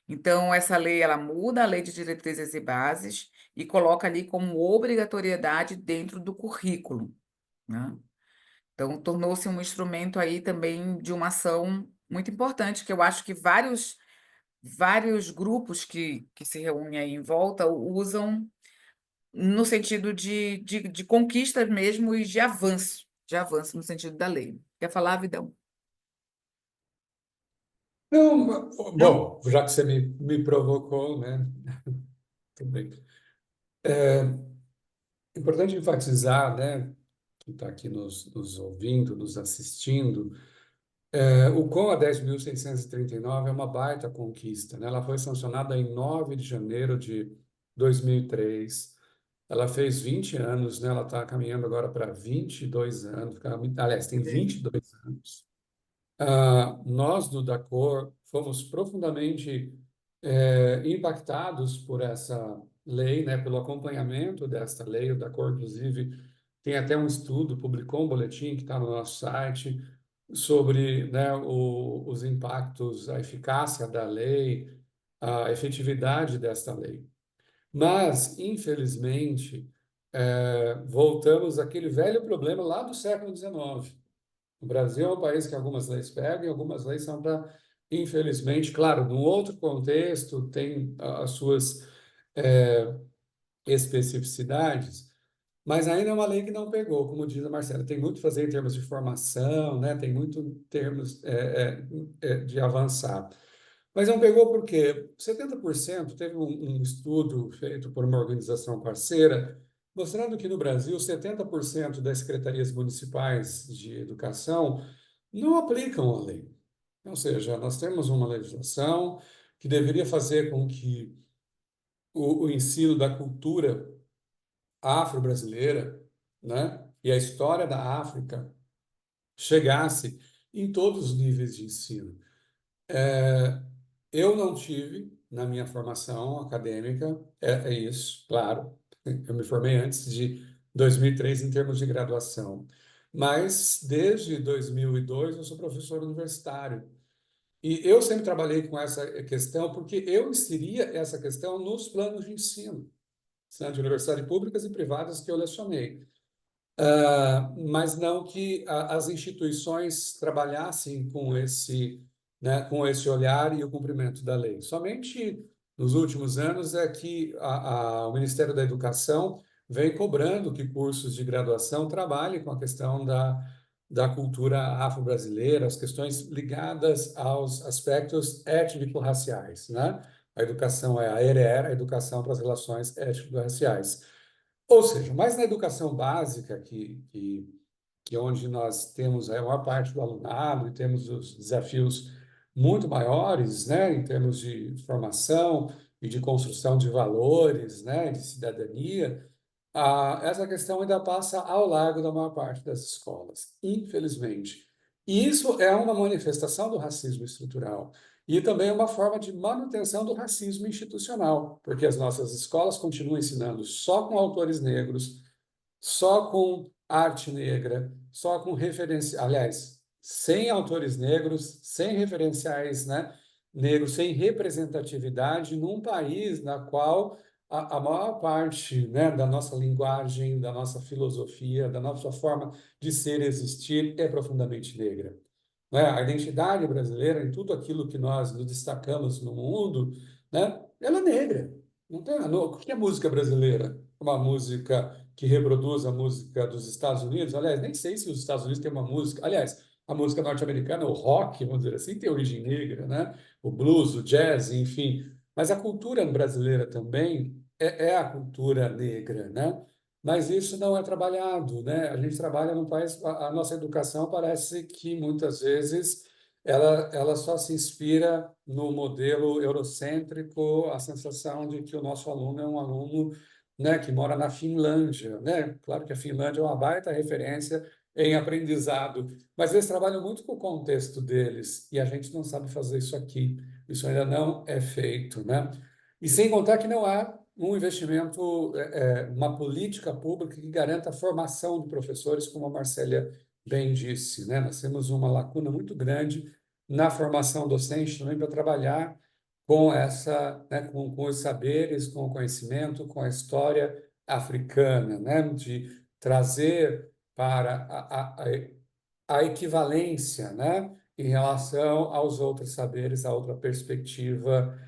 S2: Então, essa lei, ela muda a lei de diretrizes e bases e coloca ali como obrigatoriedade dentro do currículo, né? Então, tornou-se um instrumento aí também de uma ação muito importante, que eu acho que vários grupos que se reúnem aí em volta usam no sentido de conquista mesmo e de avanço no sentido da lei. Quer falar, Vidão?
S3: Não,
S2: Não?
S3: bom, já que você me provocou, né? Tudo bem. É importante enfatizar, né, que está aqui nos ouvindo, nos assistindo, o COA 10.639 é uma baita conquista, né? Ela foi sancionada em 9 de janeiro de 2003. ela fez 20 anos, né? Ela está caminhando agora para 22 anos, aliás, tem
S2: Sim.
S3: 22 anos. Nós do Dacor fomos profundamente impactados por essa lei, né, pelo acompanhamento desta lei. O Dacor, inclusive, tem até um estudo, publicou um boletim que está no nosso site sobre, né, os impactos, a eficácia da lei, a efetividade desta lei. Mas, infelizmente, voltamos àquele velho problema lá do século XIX. O Brasil é um país que algumas leis pegam e algumas leis são para, infelizmente, claro, num outro contexto, tem as suas eh, especificidades, mas ainda é uma lei que não pegou, como diz a Marcela. Tem muito a fazer em termos de formação, né? Tem muito em termos de avançar. Mas não pegou por quê? 70% teve um estudo feito por uma organização parceira, mostrando que no Brasil 70% das secretarias municipais de educação não aplicam a lei. Ou seja, nós temos uma legislação que deveria fazer com que o ensino da cultura afro-brasileira, né, e a história da África chegasse em todos os níveis de ensino. Eu não tive, na minha formação acadêmica, é isso, claro. Eu me formei antes de 2003 em termos de graduação. Mas desde 2002 eu sou professor universitário. E eu sempre trabalhei com essa questão porque eu inseria essa questão nos planos de ensino, de universidades públicas e privadas que eu lecionei. Mas não que as instituições trabalhassem com esse, né, com esse olhar e o cumprimento da lei. Somente nos últimos anos é que o Ministério da Educação vem cobrando que cursos de graduação trabalhem com a questão da cultura afro-brasileira, as questões ligadas aos aspectos étnico-raciais, né? A educação é a ERE, a educação para as relações étnico-raciais. Ou seja, mas na educação básica, que onde nós temos a maior parte do alunado e temos os desafios muito maiores, né, em termos de formação e de construção de valores, né, de cidadania, essa questão ainda passa ao largo da maior parte das escolas, infelizmente. E isso é uma manifestação do racismo estrutural e também é uma forma de manutenção do racismo institucional, porque as nossas escolas continuam ensinando só com autores negros, só com arte negra, só com referência, aliás, sem autores negros, sem referenciais, né, negros, sem representatividade num país na qual a maior parte, né, da nossa linguagem, da nossa filosofia, da nossa forma de ser e existir é profundamente negra, né? A identidade brasileira, em tudo aquilo que nós nos destacamos no mundo, né? Ela é negra. Não tem, o que é música brasileira? Uma música que reproduz a música dos Estados Unidos? Aliás, nem sei se os Estados Unidos têm uma música. Aliás, a música norte-americana, o rock, vamos dizer assim, tem origem negra, né? O blues, o jazz, enfim. Mas a cultura brasileira também é a cultura negra, né? Mas isso não é trabalhado, né? A gente trabalha num país, a nossa educação parece que muitas vezes ela só se inspira no modelo eurocêntrico, a sensação de que o nosso aluno é um aluno, né, que mora na Finlândia, né? Claro que a Finlândia é uma baita referência em aprendizado, mas eles trabalham muito com o contexto deles e a gente não sabe fazer isso aqui. Isso ainda não é feito, né? E sem contar que não há um investimento, uma política pública que garanta a formação de professores, como a Marcélia bem disse, né? Nós temos uma lacuna muito grande na formação docente também para trabalhar com essa, né, com os saberes, com o conhecimento, com a história africana, né? De trazer para a equivalência, né, em relação aos outros saberes, a outra perspectiva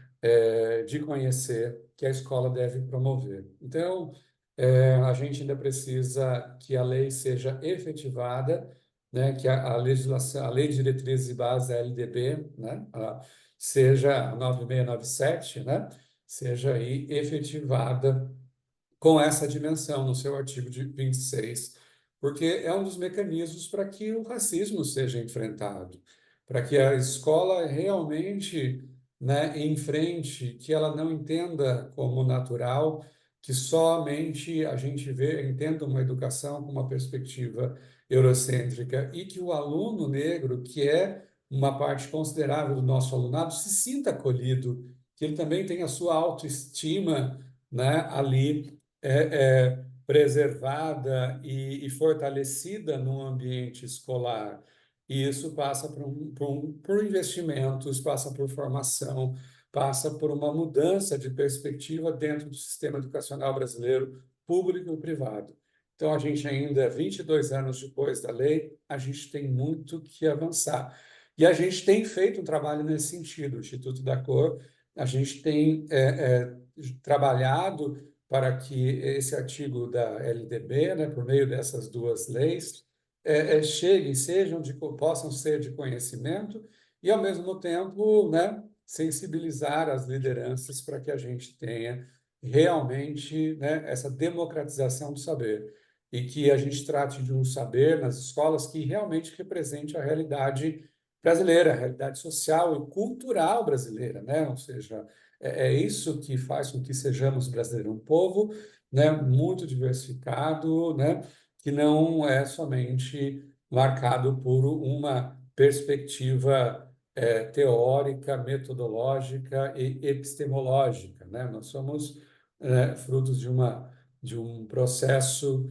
S3: de conhecer que a escola deve promover. Então, a gente ainda precisa que a lei seja efetivada, né, que a legislação, a Lei de Diretrizes e Bases, a LDB, né, seja a 9697, né, seja aí efetivada com essa dimensão no seu artigo de 26, porque é um dos mecanismos para que o racismo seja enfrentado, para que a escola realmente, né, enfrente, que ela não entenda como natural que somente a gente entenda uma educação com uma perspectiva eurocêntrica e que o aluno negro, que é uma parte considerável do nosso alunado, se sinta acolhido, que ele também tenha a sua autoestima, né, ali preservada e fortalecida no ambiente escolar. E isso passa por investimentos, passa por formação, passa por uma mudança de perspectiva dentro do sistema educacional brasileiro, público e privado. Então, a gente ainda, 22 anos depois da lei, a gente tem muito que avançar. E a gente tem feito um trabalho nesse sentido. O Instituto da Cor, a gente tem trabalhado para que esse artigo da LDB, né, por meio dessas duas leis, cheguem, possam ser de conhecimento e, ao mesmo tempo, né, sensibilizar as lideranças para que a gente tenha realmente, né, essa democratização do saber e que a gente trate de um saber nas escolas que realmente represente a realidade brasileira, a realidade social e cultural brasileira, né? Ou seja, é isso que faz com que sejamos brasileiros, um povo, né, muito diversificado, né, que não é somente marcado por uma perspectiva teórica, metodológica e epistemológica, né? Nós somos frutos de um processo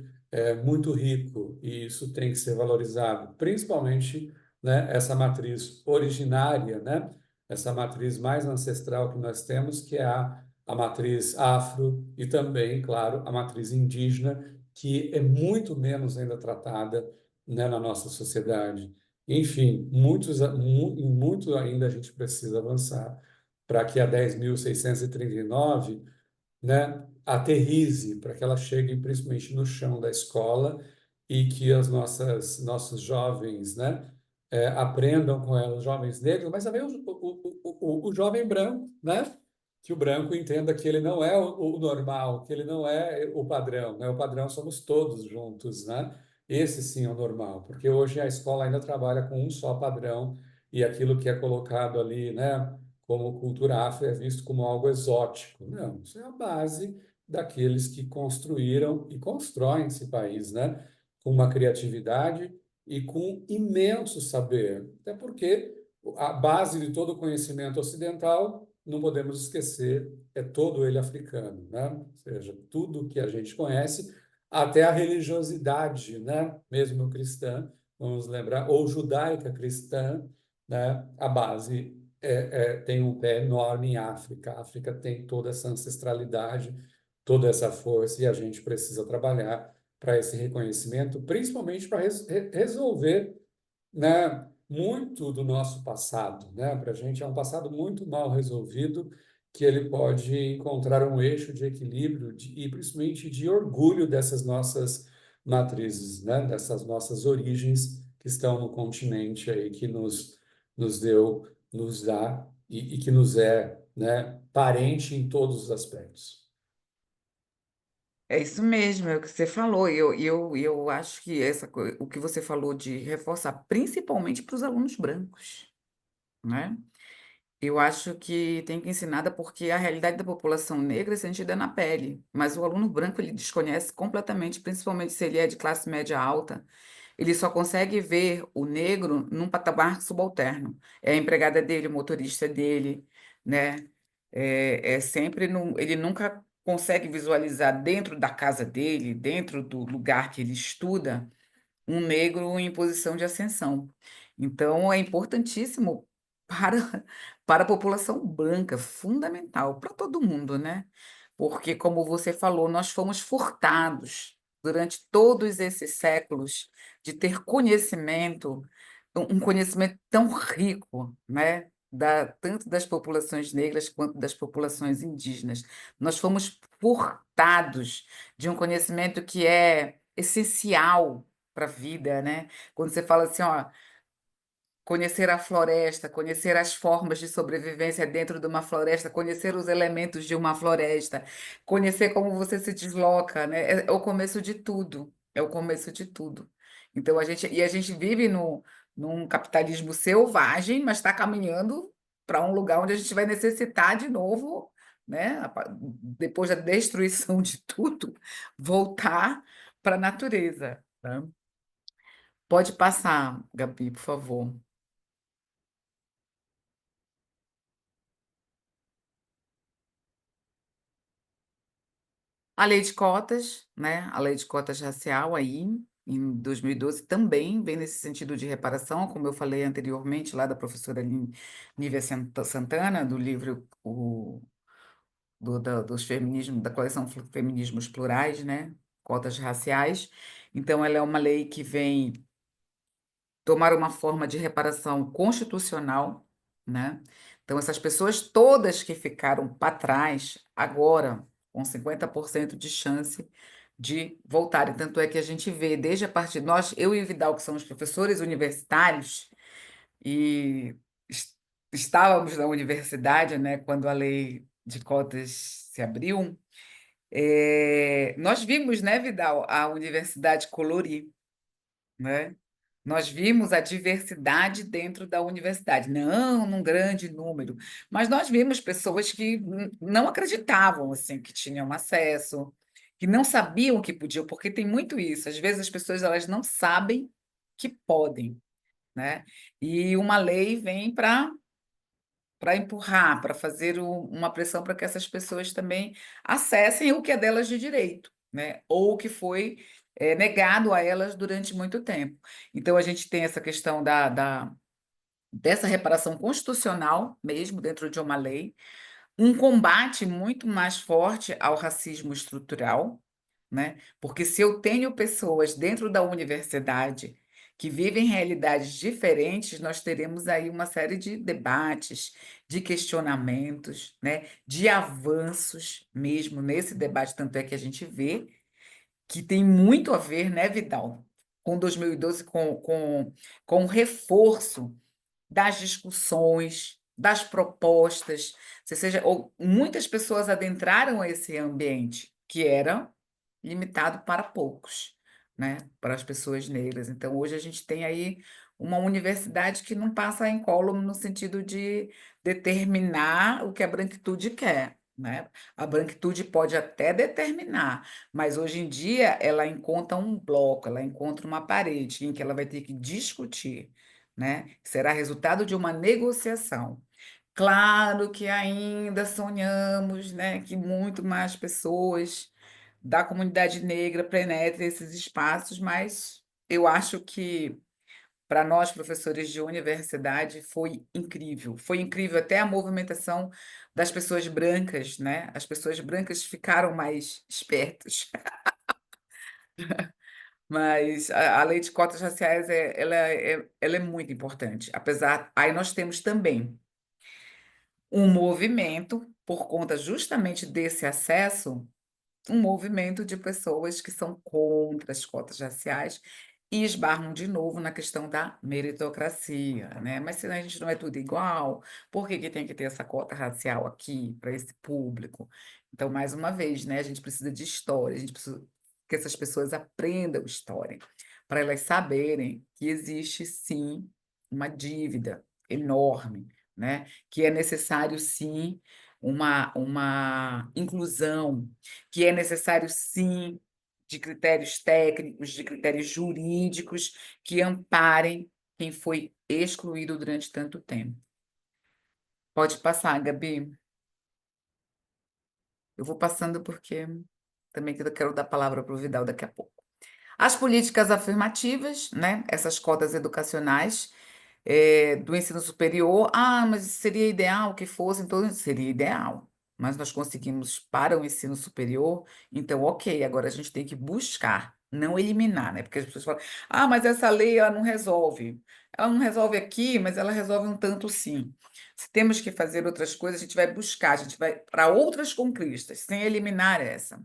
S3: muito rico e isso tem que ser valorizado, principalmente, né, essa matriz originária, né? Essa matriz mais ancestral que nós temos, que é a matriz afro e também, claro, a matriz indígena, que é muito menos ainda tratada, né, na nossa sociedade. Enfim, muito ainda a gente precisa avançar para que a 10.639, né, aterrize, para que ela chegue principalmente no chão da escola e que as nossos jovens, né, aprendam com ela, os jovens negros, mas também o jovem branco, né, que o branco entenda que ele não é o normal, que ele não é o padrão, né? O padrão somos todos juntos, né? Esse sim é o normal, porque hoje a escola ainda trabalha com um só padrão e aquilo que é colocado ali, né, como cultura afro é visto como algo exótico. Não, isso é a base daqueles que construíram e constroem esse país, né, com uma criatividade e com imenso saber. Até porque a base de todo o conhecimento ocidental, não podemos esquecer, é todo ele africano, né? Ou seja, tudo que a gente conhece, até a religiosidade, né, mesmo cristã, vamos lembrar, ou judaica cristã, né, a base tem um pé enorme em África. A África tem toda essa ancestralidade, toda essa força, e a gente precisa trabalhar para esse reconhecimento, principalmente para resolver, né, muito do nosso passado, né? Para a gente é um passado muito mal resolvido, que ele pode encontrar um eixo de equilíbrio e principalmente de orgulho dessas nossas matrizes, né? Dessas nossas origens que estão no continente aí que nos deu, nos dá e que nos é, né, parente em todos os aspectos.
S2: É isso mesmo, é o que você falou. Eu acho que o que você falou de reforçar, principalmente para os alunos brancos, né? Eu acho que tem que ensinar, porque a realidade da população negra é sentida na pele, mas o aluno branco ele desconhece completamente, principalmente se ele é de classe média alta. Ele só consegue ver o negro num patamar subalterno. É a empregada dele, o motorista dele, né? É sempre ele nunca consegue visualizar dentro da casa dele, dentro do lugar que ele estuda, um negro em posição de ascensão. Então, é importantíssimo para, para a população branca, fundamental, para todo mundo, né? Porque, como você falou, nós fomos furtados durante todos esses séculos de ter conhecimento, um conhecimento tão rico, né? Tanto das populações negras quanto das populações indígenas. Nós fomos furtados de um conhecimento que é essencial para a vida, né? Quando você fala assim, ó, conhecer a floresta, conhecer as formas de sobrevivência dentro de uma floresta, conhecer os elementos de uma floresta, conhecer como você se desloca, né? É o começo de tudo, é o começo de tudo. Então a gente vive num capitalismo selvagem, mas está caminhando para um lugar onde a gente vai necessitar de novo, né? Depois da destruição de tudo, voltar para a natureza, né? Pode passar, Gabi, por favor. A lei de cotas, né? A lei de cotas racial aí, em 2012, também vem nesse sentido de reparação, como eu falei anteriormente, lá da professora Nívia Santana, do livro dos feminismos, da coleção Feminismos Plurais, né? Cotas raciais. Então, ela é uma lei que vem tomar uma forma de reparação constitucional, né? Então, essas pessoas todas que ficaram para trás, agora, com 50% de chance de voltarem. Tanto é que a gente vê, desde a partir de nós, eu e o Vidal, que somos professores universitários, e es- estávamos na universidade, né, quando a lei de cotas se abriu, nós vimos, né, Vidal, a universidade colorir, né? Nós vimos a diversidade dentro da universidade, não num grande número, mas nós vimos pessoas que não acreditavam assim que tinham acesso, que não sabiam que podiam, porque tem muito isso. Às vezes as pessoas elas não sabem que podem, né? E uma lei vem para empurrar, para fazer uma pressão para que essas pessoas também acessem o que é delas de direito, né? Ou o que foi negado a elas durante muito tempo. Então, a gente tem essa questão dessa reparação constitucional, mesmo dentro de uma lei, um combate muito mais forte ao racismo estrutural, né? Porque se eu tenho pessoas dentro da universidade que vivem realidades diferentes, nós teremos aí uma série de debates, de questionamentos, né? De avanços mesmo nesse debate, tanto é que a gente vê que tem muito a ver, né, Vidal, com 2012, com o reforço das discussões, das propostas, seja, muitas pessoas adentraram esse ambiente que era limitado para poucos, né, para as pessoas negras. Então, hoje a gente tem aí uma universidade que não passa incólume no sentido de determinar o que a branquitude quer. Né? A branquitude pode até determinar, mas hoje em dia ela encontra um bloco, ela encontra uma parede em que ela vai ter que discutir, né? Será resultado de uma negociação. Claro que ainda sonhamos, né, que muito mais pessoas da comunidade negra penetrem esses espaços, mas eu acho que para nós, professores de universidade, foi incrível. Foi incrível até a movimentação das pessoas brancas, né? As pessoas brancas ficaram mais espertas. Mas a lei de cotas raciais ela é muito importante. Apesar, aí nós temos também um movimento, por conta justamente desse acesso, um movimento de pessoas que são contra as cotas raciais e esbarram de novo na questão da meritocracia, né? Mas se a gente não é tudo igual, por que que tem que ter essa cota racial aqui para esse público? Então, mais uma vez, né, a gente precisa de história, a gente precisa que essas pessoas aprendam história, para elas saberem que existe sim uma dívida enorme, né? Que é necessário sim uma inclusão, que é necessário, sim, de critérios técnicos, de critérios jurídicos que amparem quem foi excluído durante tanto tempo. Pode passar, Gabi. Eu vou passando porque também quero dar a palavra para o Vidal daqui a pouco. As políticas afirmativas, né? Essas cotas educacionais do ensino superior. Ah, mas seria ideal que fosse, então seria ideal. Mas nós conseguimos para o ensino superior, então, ok, agora a gente tem que buscar, não eliminar, né? Porque as pessoas falam, ah, mas essa lei ela não resolve. Ela não resolve aqui, mas ela resolve um tanto sim. Se temos que fazer outras coisas, a gente vai buscar, a gente vai para outras conquistas, sem eliminar essa.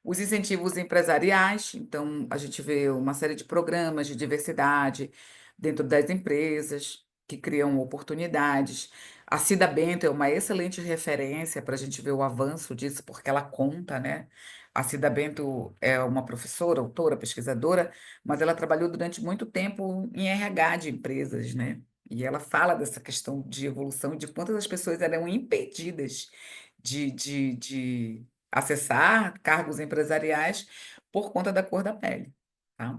S2: Os incentivos empresariais, então a gente vê uma série de programas de diversidade dentro das empresas que criam oportunidades. A Cida Bento é uma excelente referência para a gente ver o avanço disso, porque ela conta, né? A Cida Bento é uma professora, autora, pesquisadora, mas ela trabalhou durante muito tempo em RH de empresas, né? E ela fala dessa questão de evolução, de quantas as pessoas eram impedidas de acessar cargos empresariais por conta da cor da pele, tá?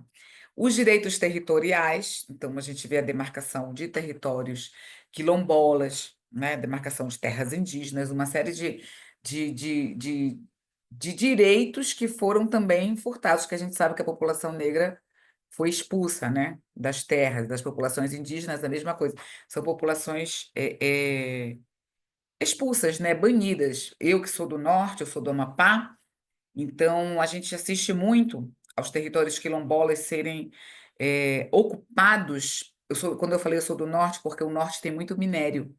S2: Os direitos territoriais, então a gente vê a demarcação de territórios quilombolas, né, demarcação de terras indígenas, uma série de, de, de, de direitos que foram também furtados, que a gente sabe que a população negra foi expulsa, né, das terras, das populações indígenas, a mesma coisa. São populações expulsas, né, banidas. Eu que sou do norte, eu sou do Amapá, então a gente assiste muito aos territórios quilombolas serem ocupados. Quando eu falei eu sou do norte, porque o norte tem muito minério,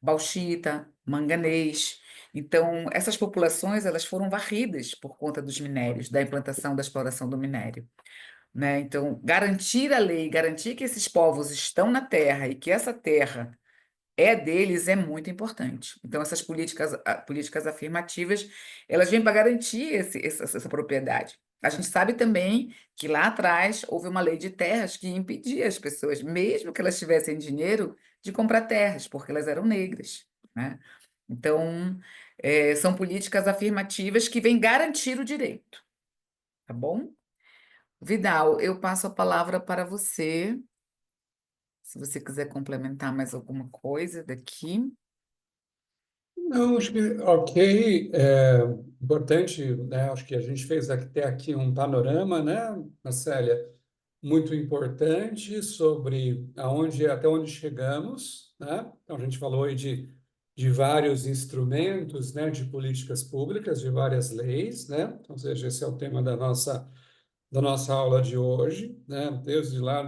S2: bauxita, manganês. Então, essas populações elas foram varridas por conta dos minérios, da implantação da exploração do minério, né? Então, garantir a lei, garantir que esses povos estão na terra e que essa terra é deles é muito importante. Então, essas políticas afirmativas, elas vêm para garantir essa propriedade. A gente sabe também que lá atrás houve uma lei de terras que impedia as pessoas, mesmo que elas tivessem dinheiro, de comprar terras, porque elas eram negras, né? Então, são políticas afirmativas que vêm garantir o direito, tá bom? Vidal, eu passo a palavra para você, se você quiser complementar mais alguma coisa daqui.
S3: Não, acho que ok, é importante, né? Acho que a gente fez até aqui um panorama, né, Marcélia, muito importante sobre até onde chegamos, né? Então a gente falou aí de vários instrumentos, né, de políticas públicas, de várias leis, né? Ou seja, esse é o tema da nossa aula de hoje, né? Desde lá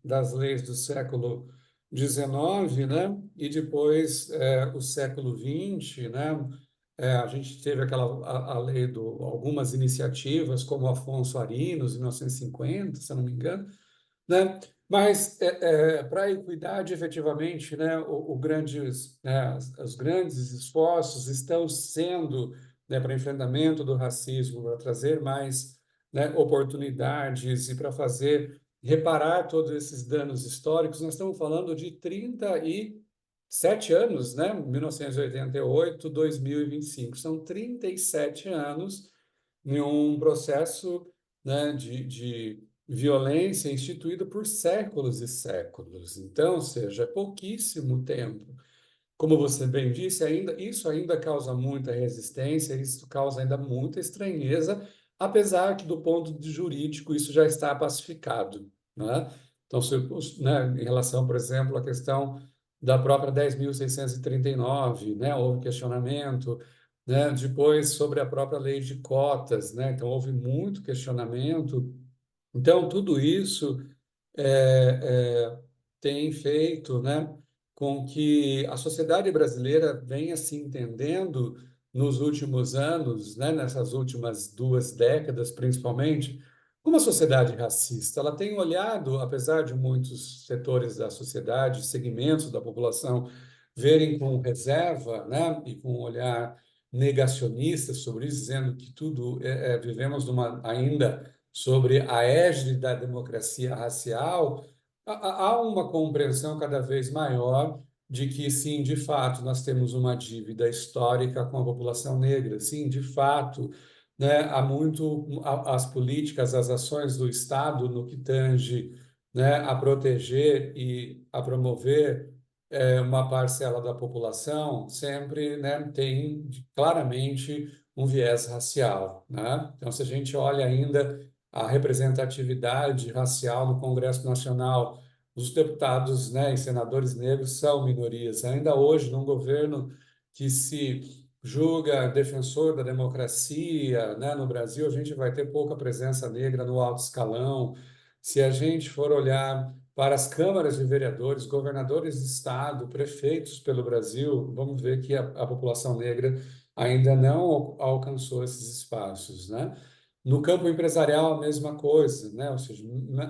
S3: das leis do século XIX, né? E depois o século XX, né? A gente teve a lei algumas iniciativas, como Afonso Arinos, em 1950, se eu não me engano, né? Mas para a equidade, efetivamente, né, os grandes esforços estão sendo, né, para enfrentamento do racismo, para trazer mais, né, oportunidades e para fazer reparar todos esses danos históricos. Nós estamos falando de 37 anos, né, 1988, 2025. São 37 anos em um processo, né, de violência instituída por séculos e séculos. Então, ou seja, é pouquíssimo tempo. Como você bem disse, isso ainda causa muita resistência, isso causa ainda muita estranheza, apesar que, do ponto de jurídico, isso já está pacificado, né? Então, né, em relação, por exemplo, à questão da própria 10.639, né, houve questionamento, né? Depois, sobre a própria lei de cotas, né? Então, houve muito questionamento. Então, tudo isso tem feito, né, com que a sociedade brasileira venha se entendendo nos últimos anos, né, nessas últimas 2 décadas, principalmente, como uma sociedade racista. Ela tem olhado, apesar de muitos setores da sociedade, segmentos da população, verem com reserva, né, e com um olhar negacionista sobre isso, dizendo que vivemos ainda sobre a égide da democracia racial. Há uma compreensão cada vez maior de que, sim, de fato, nós temos uma dívida histórica com a população negra. Sim, de fato, né, há muito as políticas, as ações do Estado no que tange, né, a proteger e a promover uma parcela da população sempre, né, tem claramente um viés racial, né? Então, se a gente olha ainda a representatividade racial no Congresso Nacional, os deputados, né, e senadores negros são minorias. Ainda hoje, num governo que se julga defensor da democracia, né, no Brasil, a gente vai ter pouca presença negra no alto escalão. Se a gente for olhar para as câmaras de vereadores, governadores de estado, prefeitos pelo Brasil, vamos ver que a população negra ainda não alcançou esses espaços, né? No campo empresarial, a mesma coisa, né? Ou seja,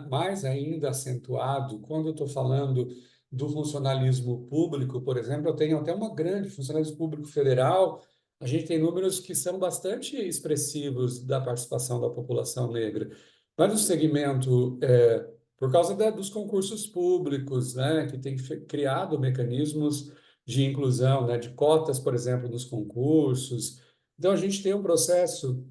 S3: mais ainda acentuado. Quando eu estou falando do funcionalismo público, por exemplo, eu tenho até uma grande funcionalismo público federal, a gente tem números que são bastante expressivos da participação da população negra. Mas no segmento, por causa dos concursos públicos, né, que tem criado mecanismos de inclusão, né, de cotas, por exemplo, nos concursos. Então, a gente tem um processo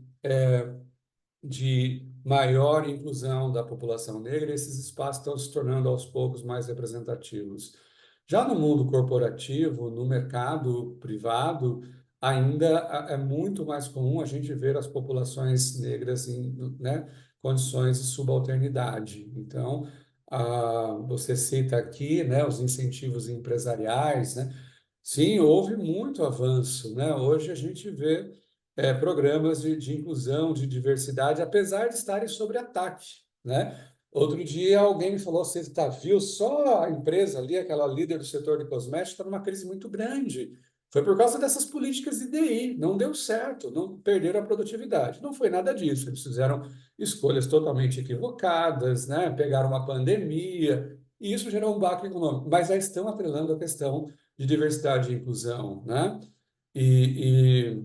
S3: de maior inclusão da população negra, e esses espaços estão se tornando aos poucos mais representativos. Já no mundo corporativo, no mercado privado, ainda é muito mais comum a gente ver as populações negras em, né, condições de subalternidade. Então, você cita aqui, né, os incentivos empresariais, né? Sim, houve muito avanço, né? Hoje a gente vê programas de inclusão, de diversidade, apesar de estarem sob ataque, né? Outro dia alguém me falou, você tá, viu só a empresa ali, aquela líder do setor de cosméticos, está numa crise muito grande. Foi por causa dessas políticas de DI, não deu certo, não perderam a produtividade. Não foi nada disso, eles fizeram escolhas totalmente equivocadas, né? Pegaram uma pandemia, e isso gerou um baque econômico, mas já estão atrelando a questão de diversidade e inclusão, né? E,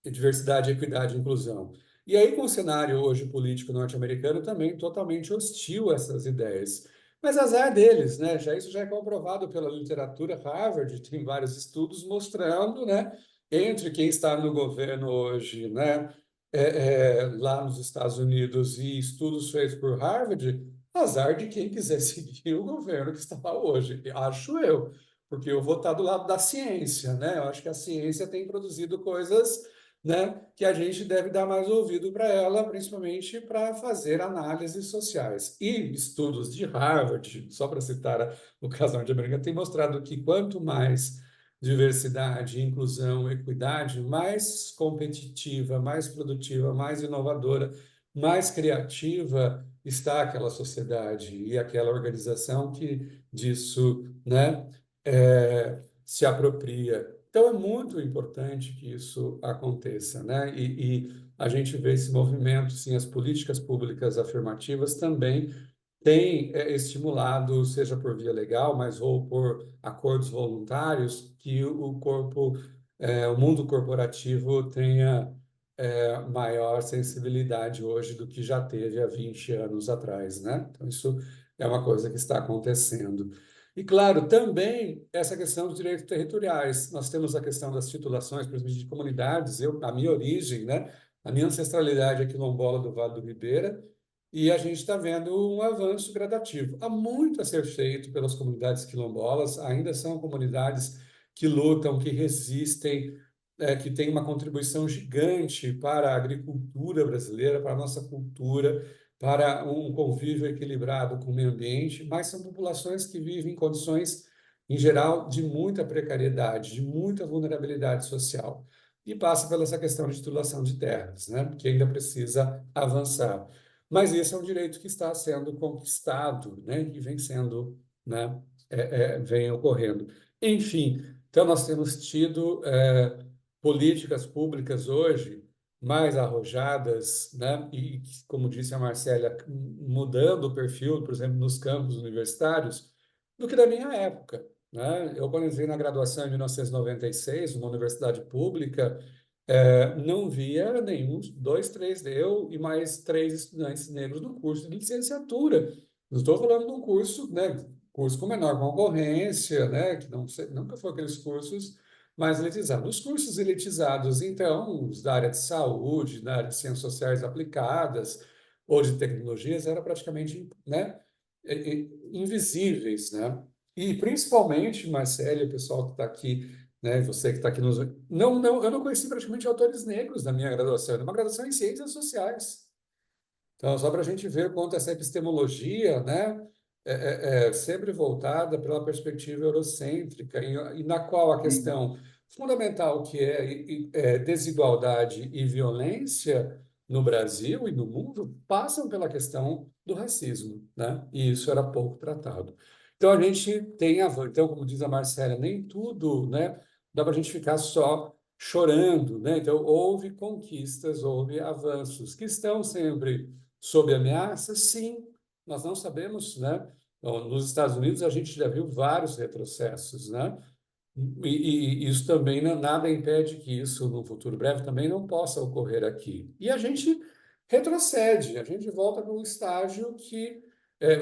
S3: diversidade, equidade e inclusão. E aí, com o cenário hoje político norte-americano também totalmente hostil a essas ideias. Mas azar deles, né? Isso já é comprovado pela literatura. Harvard tem vários estudos mostrando, né, entre quem está no governo hoje, né, lá nos Estados Unidos e estudos feitos por Harvard, azar de quem quiser seguir o governo que está lá hoje, acho eu, porque eu vou estar do lado da ciência, né? Eu acho que a ciência tem produzido coisas, né, que a gente deve dar mais ouvido para ela, principalmente para fazer análises sociais. E estudos de Harvard, só para citar o caso norte-americano, tem mostrado que quanto mais diversidade, inclusão, equidade, mais competitiva, mais produtiva, mais inovadora, mais criativa está aquela sociedade e aquela organização que disso, né, se apropria. Então, é muito importante que isso aconteça, né? E a gente vê esse movimento, sim, as políticas públicas afirmativas também têm estimulado, seja por via legal, mas ou por acordos voluntários, que o corpo, o mundo corporativo tenha maior sensibilidade hoje do que já teve há 20 anos atrás, né? Então, isso é uma coisa que está acontecendo. E, claro, também essa questão dos direitos territoriais. Nós temos a questão das titulações, por exemplo, de comunidades. A minha origem, né? A minha ancestralidade é quilombola do Vale do Ribeira, e a gente está vendo um avanço gradativo. Há muito a ser feito pelas comunidades quilombolas, ainda são comunidades que lutam, que resistem, que têm uma contribuição gigante para a agricultura brasileira, para a nossa cultura, para um convívio equilibrado com o meio ambiente, mas são populações que vivem em condições, em geral, de muita precariedade, de muita vulnerabilidade social. E passa pela essa questão de titulação de terras, né, que ainda precisa avançar. Mas esse é um direito que está sendo conquistado, né, e vem sendo, né, vem ocorrendo. Enfim, então nós temos tido políticas públicas hoje mais arrojadas, né? E, como disse a Marcélia, mudando o perfil, por exemplo, nos campos universitários, do que da minha época, né? Eu, quando entrei na graduação em 1996, numa universidade pública, não via nenhum, dois, três, eu e mais três estudantes negros no curso de licenciatura. Não estou falando de um curso, né? Curso com menor concorrência, né? Que não, nunca foi aqueles cursos mais elitizados. Os cursos elitizados, então, os da área de saúde, da área de ciências sociais aplicadas ou de tecnologias, eram praticamente, né, invisíveis, né? E principalmente, Marcelo, o pessoal que está aqui, né, você que está aqui nos... Não, eu não conheci praticamente autores negros na minha graduação, era uma graduação em ciências sociais. Então, só para a gente ver quanto essa epistemologia, né, é sempre voltada pela perspectiva eurocêntrica, e na qual a
S2: Sim.
S3: questão fundamental, que é desigualdade e violência no Brasil e no mundo, passam pela questão do racismo, né? E isso era pouco tratado. Então, a gente tem avanço. Então, como diz a Marcela, nem tudo, né, dá para a gente ficar só chorando, né? Então, houve conquistas, houve avanços que estão sempre sob ameaça? Sim, nós não sabemos, né? Então, nos Estados Unidos a gente já viu vários retrocessos, né? E isso também nada impede que isso no futuro breve também não possa ocorrer aqui. E a gente retrocede, a gente volta para um estágio que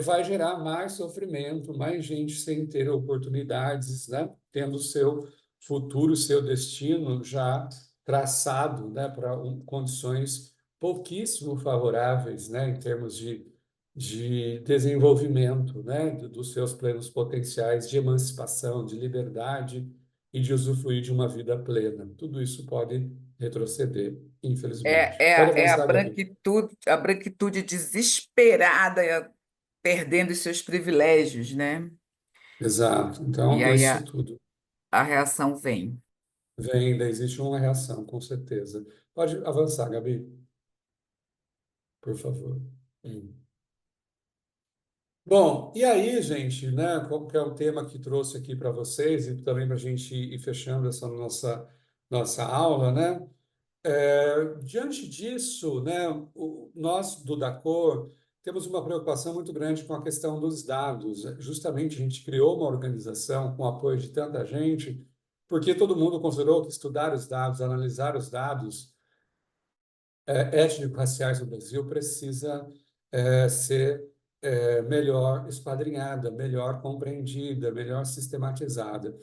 S3: vai gerar mais sofrimento, mais gente sem ter oportunidades, né? Tendo o seu futuro, seu destino já traçado, né? Para condições pouquíssimo favoráveis, né? Em termos de desenvolvimento, né? Dos seus plenos potenciais, de emancipação, de liberdade e de usufruir de uma vida plena. Tudo isso pode retroceder, infelizmente. Pode avançar, Gabi.
S2: A branquitude desesperada, perdendo os seus privilégios, né?
S3: Exato.
S2: E
S3: Então,
S2: aí
S3: isso tudo.
S2: a reação vem.
S3: Vem, ainda existe uma reação, com certeza. Pode avançar, Gabi, por favor. Hum. Bom, e aí, gente, né? Qual que é o tema que trouxe aqui para vocês e também para a gente ir fechando essa nossa aula, né? Diante disso, né, nós do DACOR temos uma preocupação muito grande com a questão dos dados. Justamente a gente criou uma organização com o apoio de tanta gente, porque todo mundo considerou que estudar os dados, analisar os dados étnico-raciais no Brasil precisa ser melhor esquadrinhada, melhor compreendida, melhor sistematizada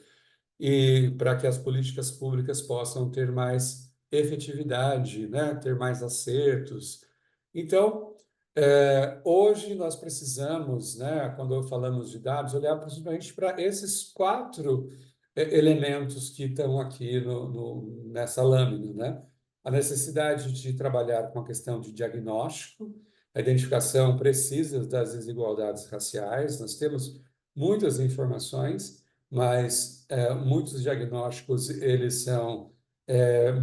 S3: e para que as políticas públicas possam ter mais efetividade, né? Ter mais acertos. Então, hoje nós precisamos, né, quando falamos de dados, olhar principalmente para esses quatro elementos que estão aqui nessa lâmina, né? A necessidade de trabalhar com a questão de diagnóstico, a identificação precisa das desigualdades raciais. Nós temos muitas informações, mas muitos diagnósticos eles são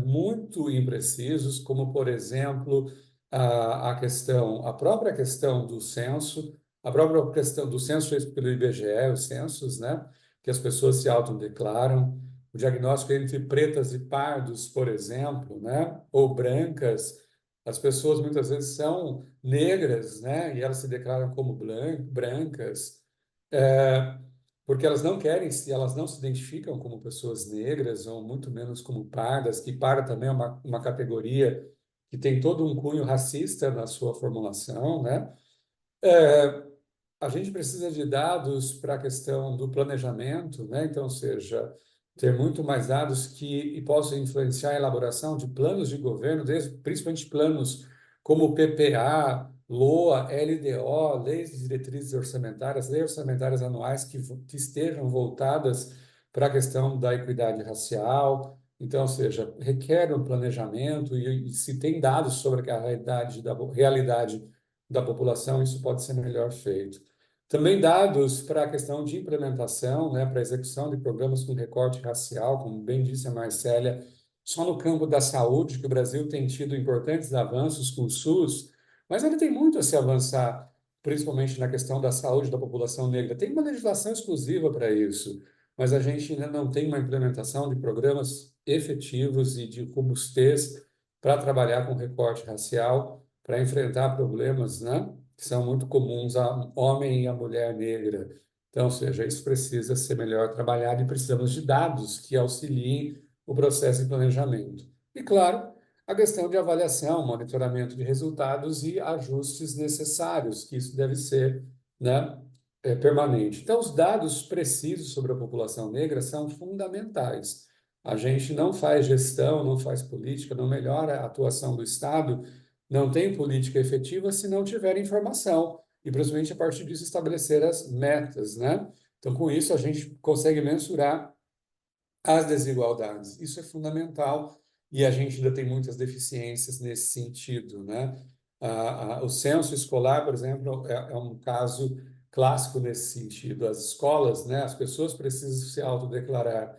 S3: muito imprecisos, como por exemplo a própria questão do censo, a própria questão do censo feito pelo IBGE, os censos, né, que as pessoas se autodeclaram, o diagnóstico entre pretas e pardos, por exemplo, né, ou brancas, as pessoas muitas vezes são negras, né, e elas se declaram como brancas. É, porque elas não querem, elas não se identificam como pessoas negras, ou muito menos como pardas, que parda também é uma categoria que tem todo um cunho racista na sua formulação, né? A gente precisa de dados para a questão do planejamento, né? Então, ou seja, ter muito mais dados que possam influenciar a elaboração de planos de governo, principalmente planos como PPA, LOA, LDO, Leis de Diretrizes Orçamentárias, leis orçamentárias anuais que estejam voltadas para a questão da equidade racial. Então, ou seja, requer um planejamento e se tem dados sobre a realidade da população, isso pode ser melhor feito. Também dados para a questão de implementação, né, para a execução de programas com recorte racial, como bem disse a Marcélia, só no campo da saúde, que o Brasil tem tido importantes avanços com o SUS, mas ele tem muito a se avançar, principalmente na questão da saúde da população negra. Tem uma legislação exclusiva para isso, mas a gente ainda não tem uma implementação de programas efetivos e de robustez para trabalhar com recorte racial, para enfrentar problemas, né, que são muito comuns ao homem e à mulher negra. Então, ou seja, isso precisa ser melhor trabalhado e precisamos de dados que auxiliem o processo de planejamento. E, claro, a questão de avaliação, monitoramento de resultados e ajustes necessários, que isso deve ser, né, permanente. Então, os dados precisos sobre a população negra são fundamentais. A gente não faz gestão, não faz política, não melhora a atuação do Estado, não tem política efetiva se não tiver informação. E, principalmente, a partir disso, estabelecer as metas, né? Então, com isso, a gente consegue mensurar as desigualdades. Isso é fundamental e a gente ainda tem muitas deficiências nesse sentido, né? O censo escolar, por exemplo, é um caso clássico nesse sentido. As escolas, né? As pessoas precisam se autodeclarar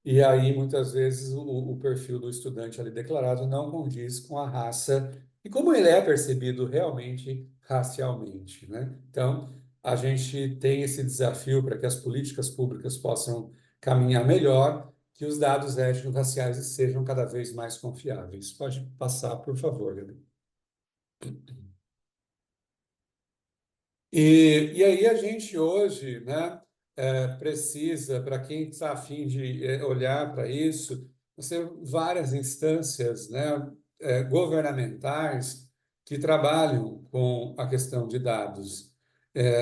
S3: e aí, muitas vezes, o perfil do estudante ali declarado não condiz com a raça e como ele é percebido realmente racialmente, né? Então, a gente tem esse desafio para que as políticas públicas possam caminhar melhor, que os dados étnico-raciais sejam cada vez mais confiáveis. Pode passar, por favor, Gabi. E aí a gente hoje, né, precisa, para quem está a fim de olhar para isso, você várias instâncias, né, governamentais que trabalham com a questão de dados.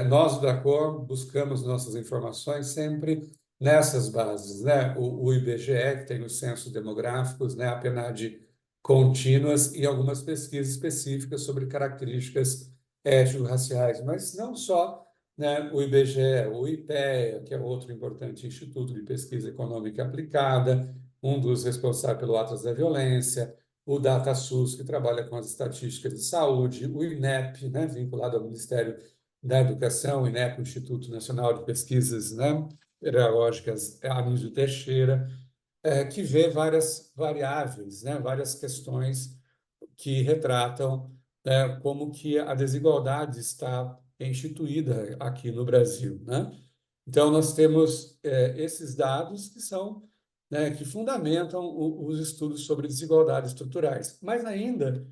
S3: Nós, da Cor, buscamos nossas informações sempre nessas bases, né? O IBGE, que tem os censos demográficos, né? A PNAD contínuas e algumas pesquisas específicas sobre características étnico-raciais, mas não só, né? O IBGE, o IPEA, que é outro importante instituto de pesquisa econômica aplicada, um dos responsáveis pelo Atlas da Violência, o DataSUS, que trabalha com as estatísticas de saúde, o INEP, né? Vinculado ao Ministério da Educação, o INEP, o Instituto Nacional de Pesquisas, né? Pedagógicas, Anísio Teixeira, que vê várias variáveis, né? Várias questões que retratam, como que a desigualdade está instituída aqui no Brasil, né? Então, nós temos esses dados que são, né, que fundamentam os estudos sobre desigualdades estruturais. Mas ainda,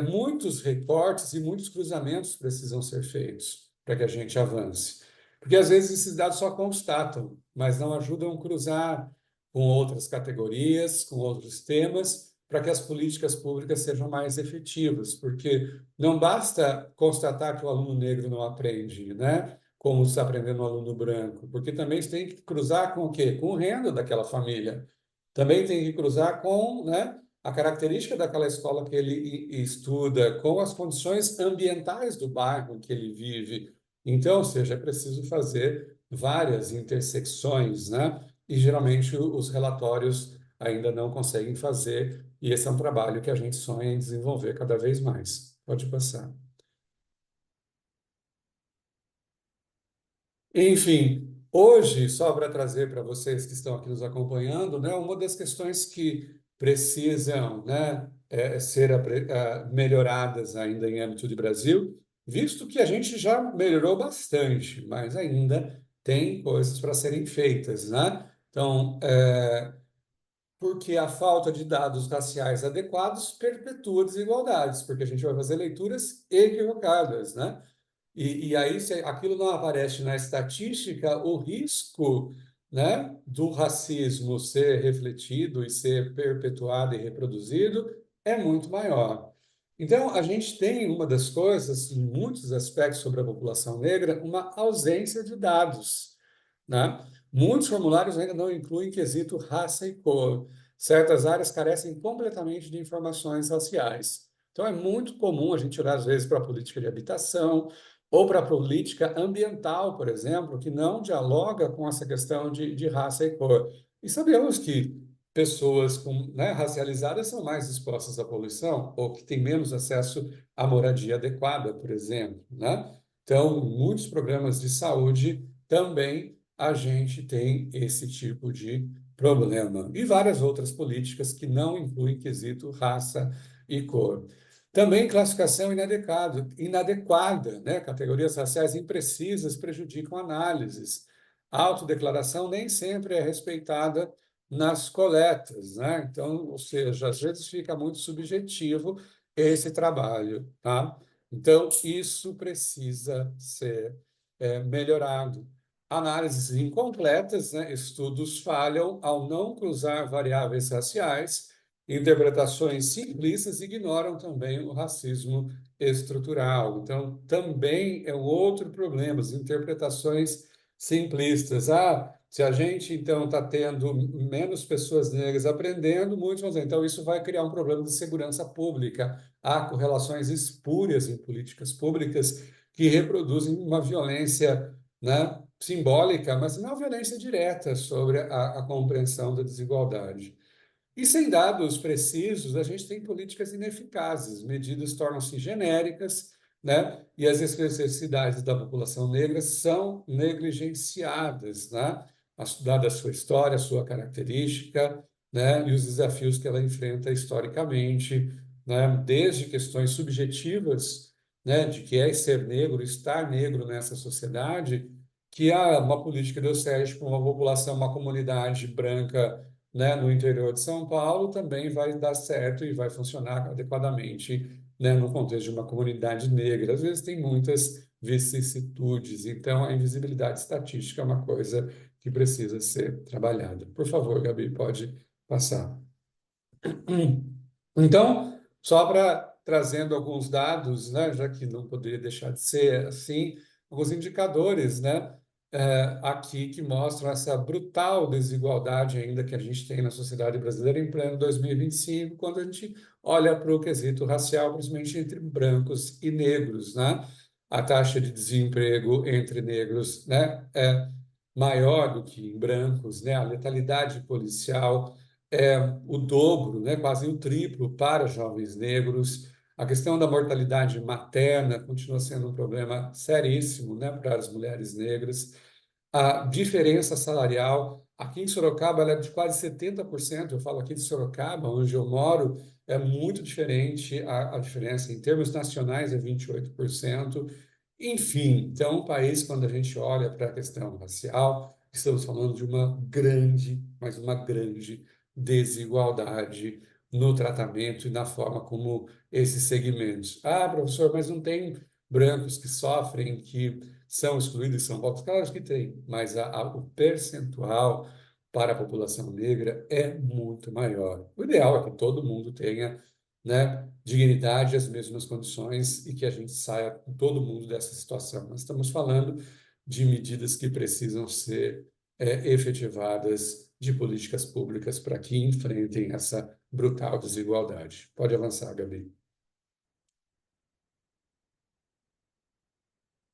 S3: muitos recortes e muitos cruzamentos precisam ser feitos para que a gente avance. Porque, às vezes, esses dados só constatam, mas não ajudam a cruzar com outras categorias, com outros temas, para que as políticas públicas sejam mais efetivas. Porque não basta constatar que o aluno negro não aprende, né? Como está aprendendo um aluno branco, porque também você tem que cruzar com o quê? Com o renda daquela família. Também tem que cruzar com, né, a característica daquela escola que ele estuda, com as condições ambientais do bairro que ele vive. Então, ou seja, é preciso fazer várias intersecções, né? E geralmente os relatórios ainda não conseguem fazer, e esse é um trabalho que a gente sonha em desenvolver cada vez mais. Pode passar. Enfim, hoje, só para trazer para vocês que estão aqui nos acompanhando, né, uma das questões que precisam, né, ser melhoradas ainda em âmbito de Brasil, visto que a gente já melhorou bastante, mas ainda tem coisas para serem feitas, né? Então, porque a falta de dados raciais adequados perpetua desigualdades, porque a gente vai fazer leituras equivocadas, né? E aí, se aquilo não aparece na estatística, o risco, né, do racismo ser refletido e ser perpetuado e reproduzido é muito maior. Então, a gente tem uma das coisas, em muitos aspectos sobre a população negra, uma ausência de dados, né? Muitos formulários ainda não incluem quesito raça e cor. Certas áreas carecem completamente de informações raciais. Então, é muito comum a gente olhar, às vezes, para a política de habitação ou para a política ambiental, por exemplo, que não dialoga com essa questão de raça e cor. E sabemos que pessoas né, racializadas são mais expostas à poluição ou que têm menos acesso à moradia adequada, por exemplo, né? Então, muitos programas de saúde também a gente tem esse tipo de problema. E várias outras políticas que não incluem quesito raça e cor. Também classificação inadequada, né? Categorias raciais imprecisas prejudicam análises. A autodeclaração nem sempre é respeitada nas coletas, né? Então, ou seja, às vezes fica muito subjetivo esse trabalho, tá? Então, isso precisa ser melhorado. Análises incompletas, né? Estudos falham ao não cruzar variáveis raciais. Interpretações simplistas ignoram também o racismo estrutural. Então, também é um outro problema, as interpretações simplistas. Ah, se a gente, então, está tendo menos pessoas negras aprendendo, muitos vão dizer, então isso vai criar um problema de segurança pública. Há correlações espúrias em políticas públicas que reproduzem uma violência, né, simbólica, mas não violência direta sobre a compreensão da desigualdade. E sem dados precisos, a gente tem políticas ineficazes, medidas tornam-se genéricas, né? E as especificidades da população negra são negligenciadas, né? Dada a sua história, a sua característica, né? E os desafios que ela enfrenta historicamente, né? Desde questões subjetivas, né? De que é ser negro, estar negro nessa sociedade, que há uma política deu certo com uma população, uma comunidade branca, né, no interior de São Paulo, também vai dar certo e vai funcionar adequadamente, né, no contexto de uma comunidade negra. Às vezes tem muitas vicissitudes, então a invisibilidade estatística é uma coisa que precisa ser trabalhada. Por favor, Gabi, pode passar. Então, só para trazendo alguns dados, né, já que não poderia deixar de ser assim, alguns indicadores, né, aqui que mostram essa brutal desigualdade ainda que a gente tem na sociedade brasileira em pleno 2025, quando a gente olha para o quesito racial, principalmente entre brancos e negros, né? A taxa de desemprego entre negros, né, é maior do que em brancos, né? A letalidade policial é o dobro, né? Quase o triplo para jovens negros. A questão da mortalidade materna continua sendo um problema seríssimo, né, para as mulheres negras. A diferença salarial, aqui em Sorocaba, ela é de quase 70%. Eu falo aqui de Sorocaba, onde eu moro, é muito diferente a diferença. Em termos nacionais, é 28%. Enfim, então, um país, quando a gente olha para a questão racial, estamos falando de uma grande, mas uma grande desigualdade no tratamento e na forma como esses segmentos. Ah, professor, mas não tem brancos que sofrem, que são excluídos, são pobres? Claro que tem, mas o percentual para a população negra é muito maior. O ideal é que todo mundo tenha, né, dignidade, as mesmas condições e que a gente saia todo mundo dessa situação. Nós estamos falando de medidas que precisam ser efetivadas, de políticas públicas para que enfrentem essa brutal desigualdade. Pode avançar, Gabi.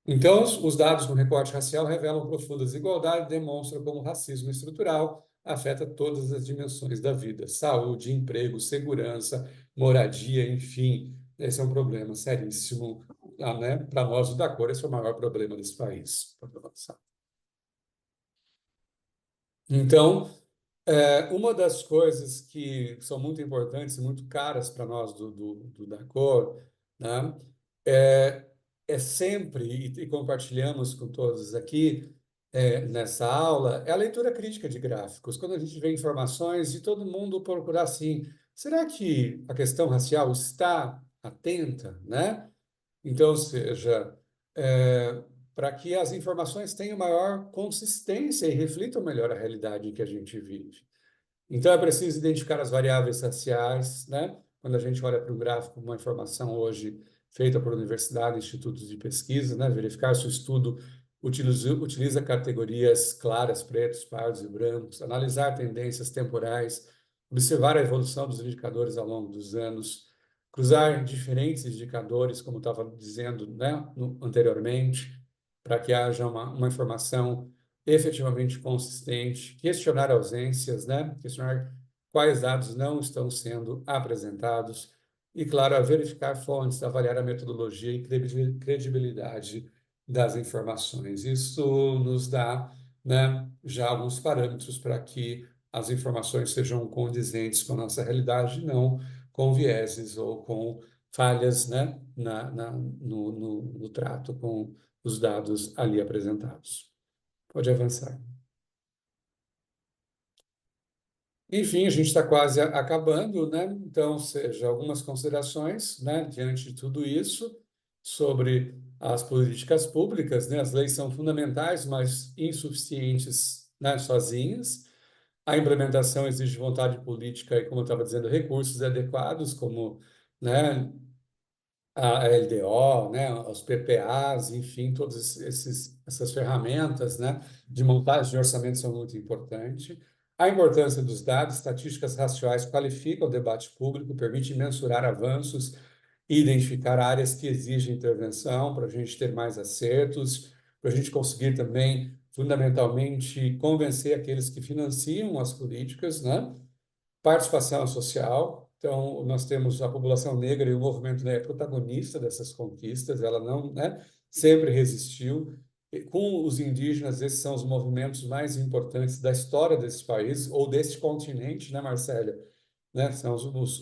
S3: Então, os dados no recorte racial revelam profunda desigualdade e demonstram como o racismo estrutural afeta todas as dimensões da vida: saúde, emprego, segurança, moradia, enfim. Esse é um problema seríssimo, né? Para nós, o da cor, esse é o maior problema desse país. Pode avançar. Então, uma das coisas que são muito importantes e muito caras para nós do Dacor, né, é, é sempre, e compartilhamos com todos aqui nessa aula, é a leitura crítica de gráficos. Quando a gente vê informações e todo mundo procurar assim, será que a questão racial está atenta, né? Então, ou seja, para que as informações tenham maior consistência e reflitam melhor a realidade que a gente vive. Então, é preciso identificar as variáveis raciais, né? Quando a gente olha para um gráfico, uma informação hoje feita por universidade, institutos de pesquisa, né? Verificar se o estudo utiliza categorias claras, pretos, pardos e brancos, analisar tendências temporais, observar a evolução dos indicadores ao longo dos anos, cruzar diferentes indicadores, como estava dizendo, né, anteriormente, para que haja uma informação efetivamente consistente, questionar ausências, né? Questionar quais dados não estão sendo apresentados e, claro, a verificar fontes, avaliar a metodologia e credibilidade das informações. Isso nos dá, né, já alguns parâmetros para que as informações sejam condizentes com a nossa realidade, não com vieses ou com falhas, né, no trato com os dados ali apresentados. Pode avançar. Enfim, a gente está quase acabando, né? Então, ou seja, algumas considerações, né, diante de tudo isso, sobre as políticas públicas, né? As leis são fundamentais, mas insuficientes, né, sozinhas. A implementação exige vontade política e, como eu estava dizendo, recursos adequados, como, né, a LDO, né, os PPAs, enfim, todas essas ferramentas, né, de montagem de orçamento são muito importantes. A importância dos dados, estatísticas raciais qualificam o debate público, permite mensurar avanços e identificar áreas que exigem intervenção para a gente ter mais acertos, para a gente conseguir também, fundamentalmente, convencer aqueles que financiam as políticas, né? Participação social. Então, nós temos a população negra e o movimento negro é protagonista dessas conquistas, ela não, né, sempre resistiu. E com os indígenas, esses são os movimentos mais importantes da história desse país, ou desse continente, né, Marcélia? Né? São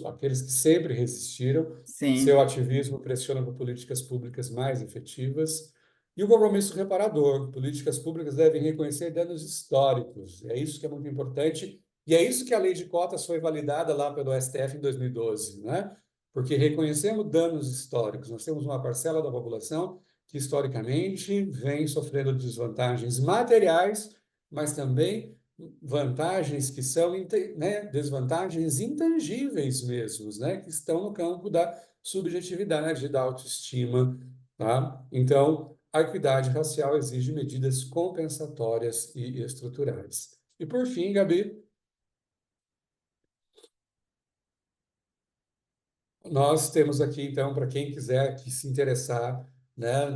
S3: aqueles que sempre resistiram. Seu
S2: Sim,
S3: ativismo pressiona por políticas públicas mais efetivas. E o compromisso reparador. Políticas públicas devem reconhecer danos históricos. É isso que é muito importante e é isso que a lei de cotas foi validada lá pelo STF em 2012, né? Porque reconhecemos danos históricos. Nós temos uma parcela da população que historicamente vem sofrendo desvantagens materiais, mas também vantagens que são, né, desvantagens intangíveis mesmos, né, que estão no campo da subjetividade, da autoestima, tá? Então, a equidade racial exige medidas compensatórias e estruturais. E por fim, Gabi, nós temos aqui, então, para quem quiser que se interessar, né,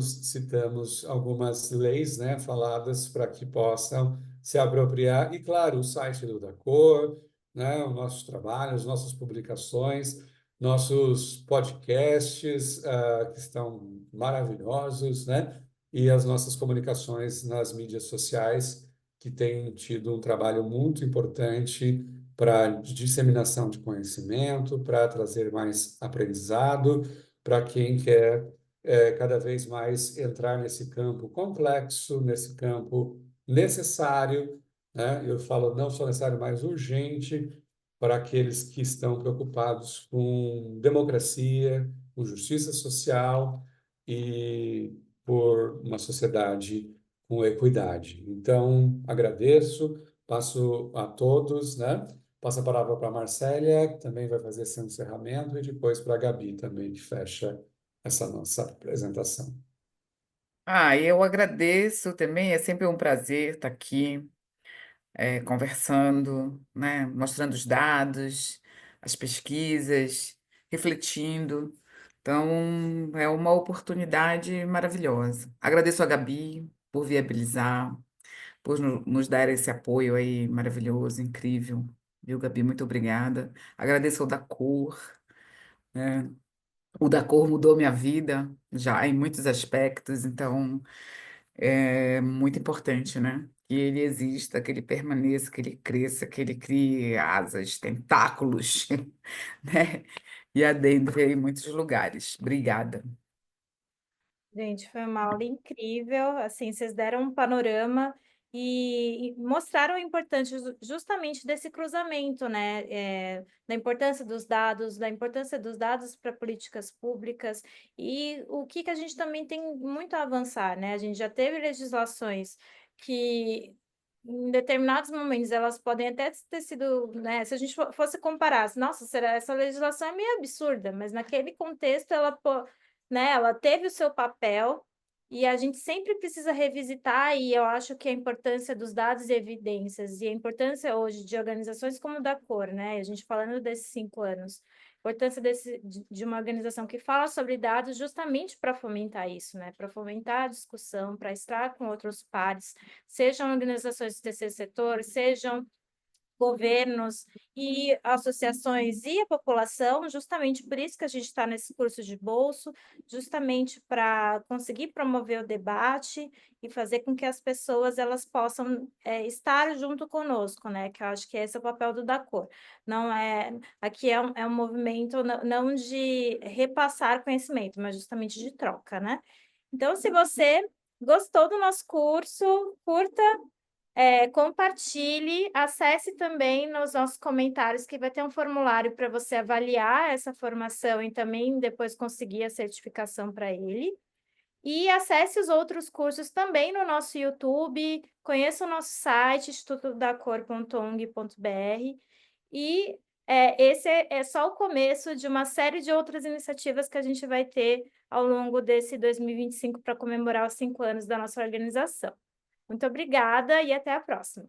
S3: citamos algumas leis, né, faladas para que possam se apropriar. E, claro, o site do Dacor, né, os nossos trabalhos, nossas publicações, nossos podcasts, que estão maravilhosos, né, e as nossas comunicações nas mídias sociais, que têm tido um trabalho muito importante para disseminação de conhecimento, para trazer mais aprendizado, para quem quer cada vez mais entrar nesse campo complexo, nesse campo necessário, né? Eu falo não só necessário, mas urgente para aqueles que estão preocupados com democracia, com justiça social e por uma sociedade com equidade. Então, agradeço, passo a todos, né? Passo a palavra para a Marcélia, que também vai fazer esse encerramento, e depois para a Gabi também, que fecha essa nossa apresentação.
S2: Eu agradeço também, é sempre um prazer estar aqui, conversando, né, mostrando os dados, as pesquisas, refletindo. Então, é uma oportunidade maravilhosa. Agradeço a Gabi por viabilizar, por nos dar esse apoio aí maravilhoso, incrível. Viu, Gabi? Muito obrigada. Agradeço ao da Cor, né? O da Cor mudou minha vida já em muitos aspectos, então é muito importante, né? Que ele exista, que ele permaneça, que ele cresça, que ele crie asas, tentáculos, né? E adentre em muitos lugares. Obrigada.
S1: Gente, foi uma aula incrível, assim, vocês deram um panorama e mostraram a importância justamente desse cruzamento, né, da importância dos dados para políticas públicas e o que a gente também tem muito a avançar, né, a gente já teve legislações que em determinados momentos elas podem até ter sido, né, se a gente fosse comparar, nossa, será essa legislação é meio absurda, mas naquele contexto ela né? Ela teve o seu papel e a gente sempre precisa revisitar, e eu acho que a importância dos dados e evidências, e a importância hoje de organizações como o da Cor, né? A gente falando desses 5 anos, a importância de uma organização que fala sobre dados justamente para fomentar isso, né? Para fomentar a discussão, para estar com outros pares, sejam organizações do terceiro setor, sejam governos e associações e a população, justamente por isso que a gente está nesse curso de bolso, justamente para conseguir promover o debate e fazer com que as pessoas elas possam estar junto conosco, né? Que eu acho que esse é o papel do Dacor. Não é, aqui é um movimento não de repassar conhecimento, mas justamente de troca, né? Então, se você gostou do nosso curso, curta, compartilhe, acesse também nos nossos comentários que vai ter um formulário para você avaliar essa formação e também depois conseguir a certificação para ele. E acesse os outros cursos também no nosso YouTube, conheça o nosso site, institutodacor.ong.br. E esse é só o começo de uma série de outras iniciativas que a gente vai ter ao longo desse 2025 para comemorar os 5 anos da nossa organização. Muito obrigada e até a próxima.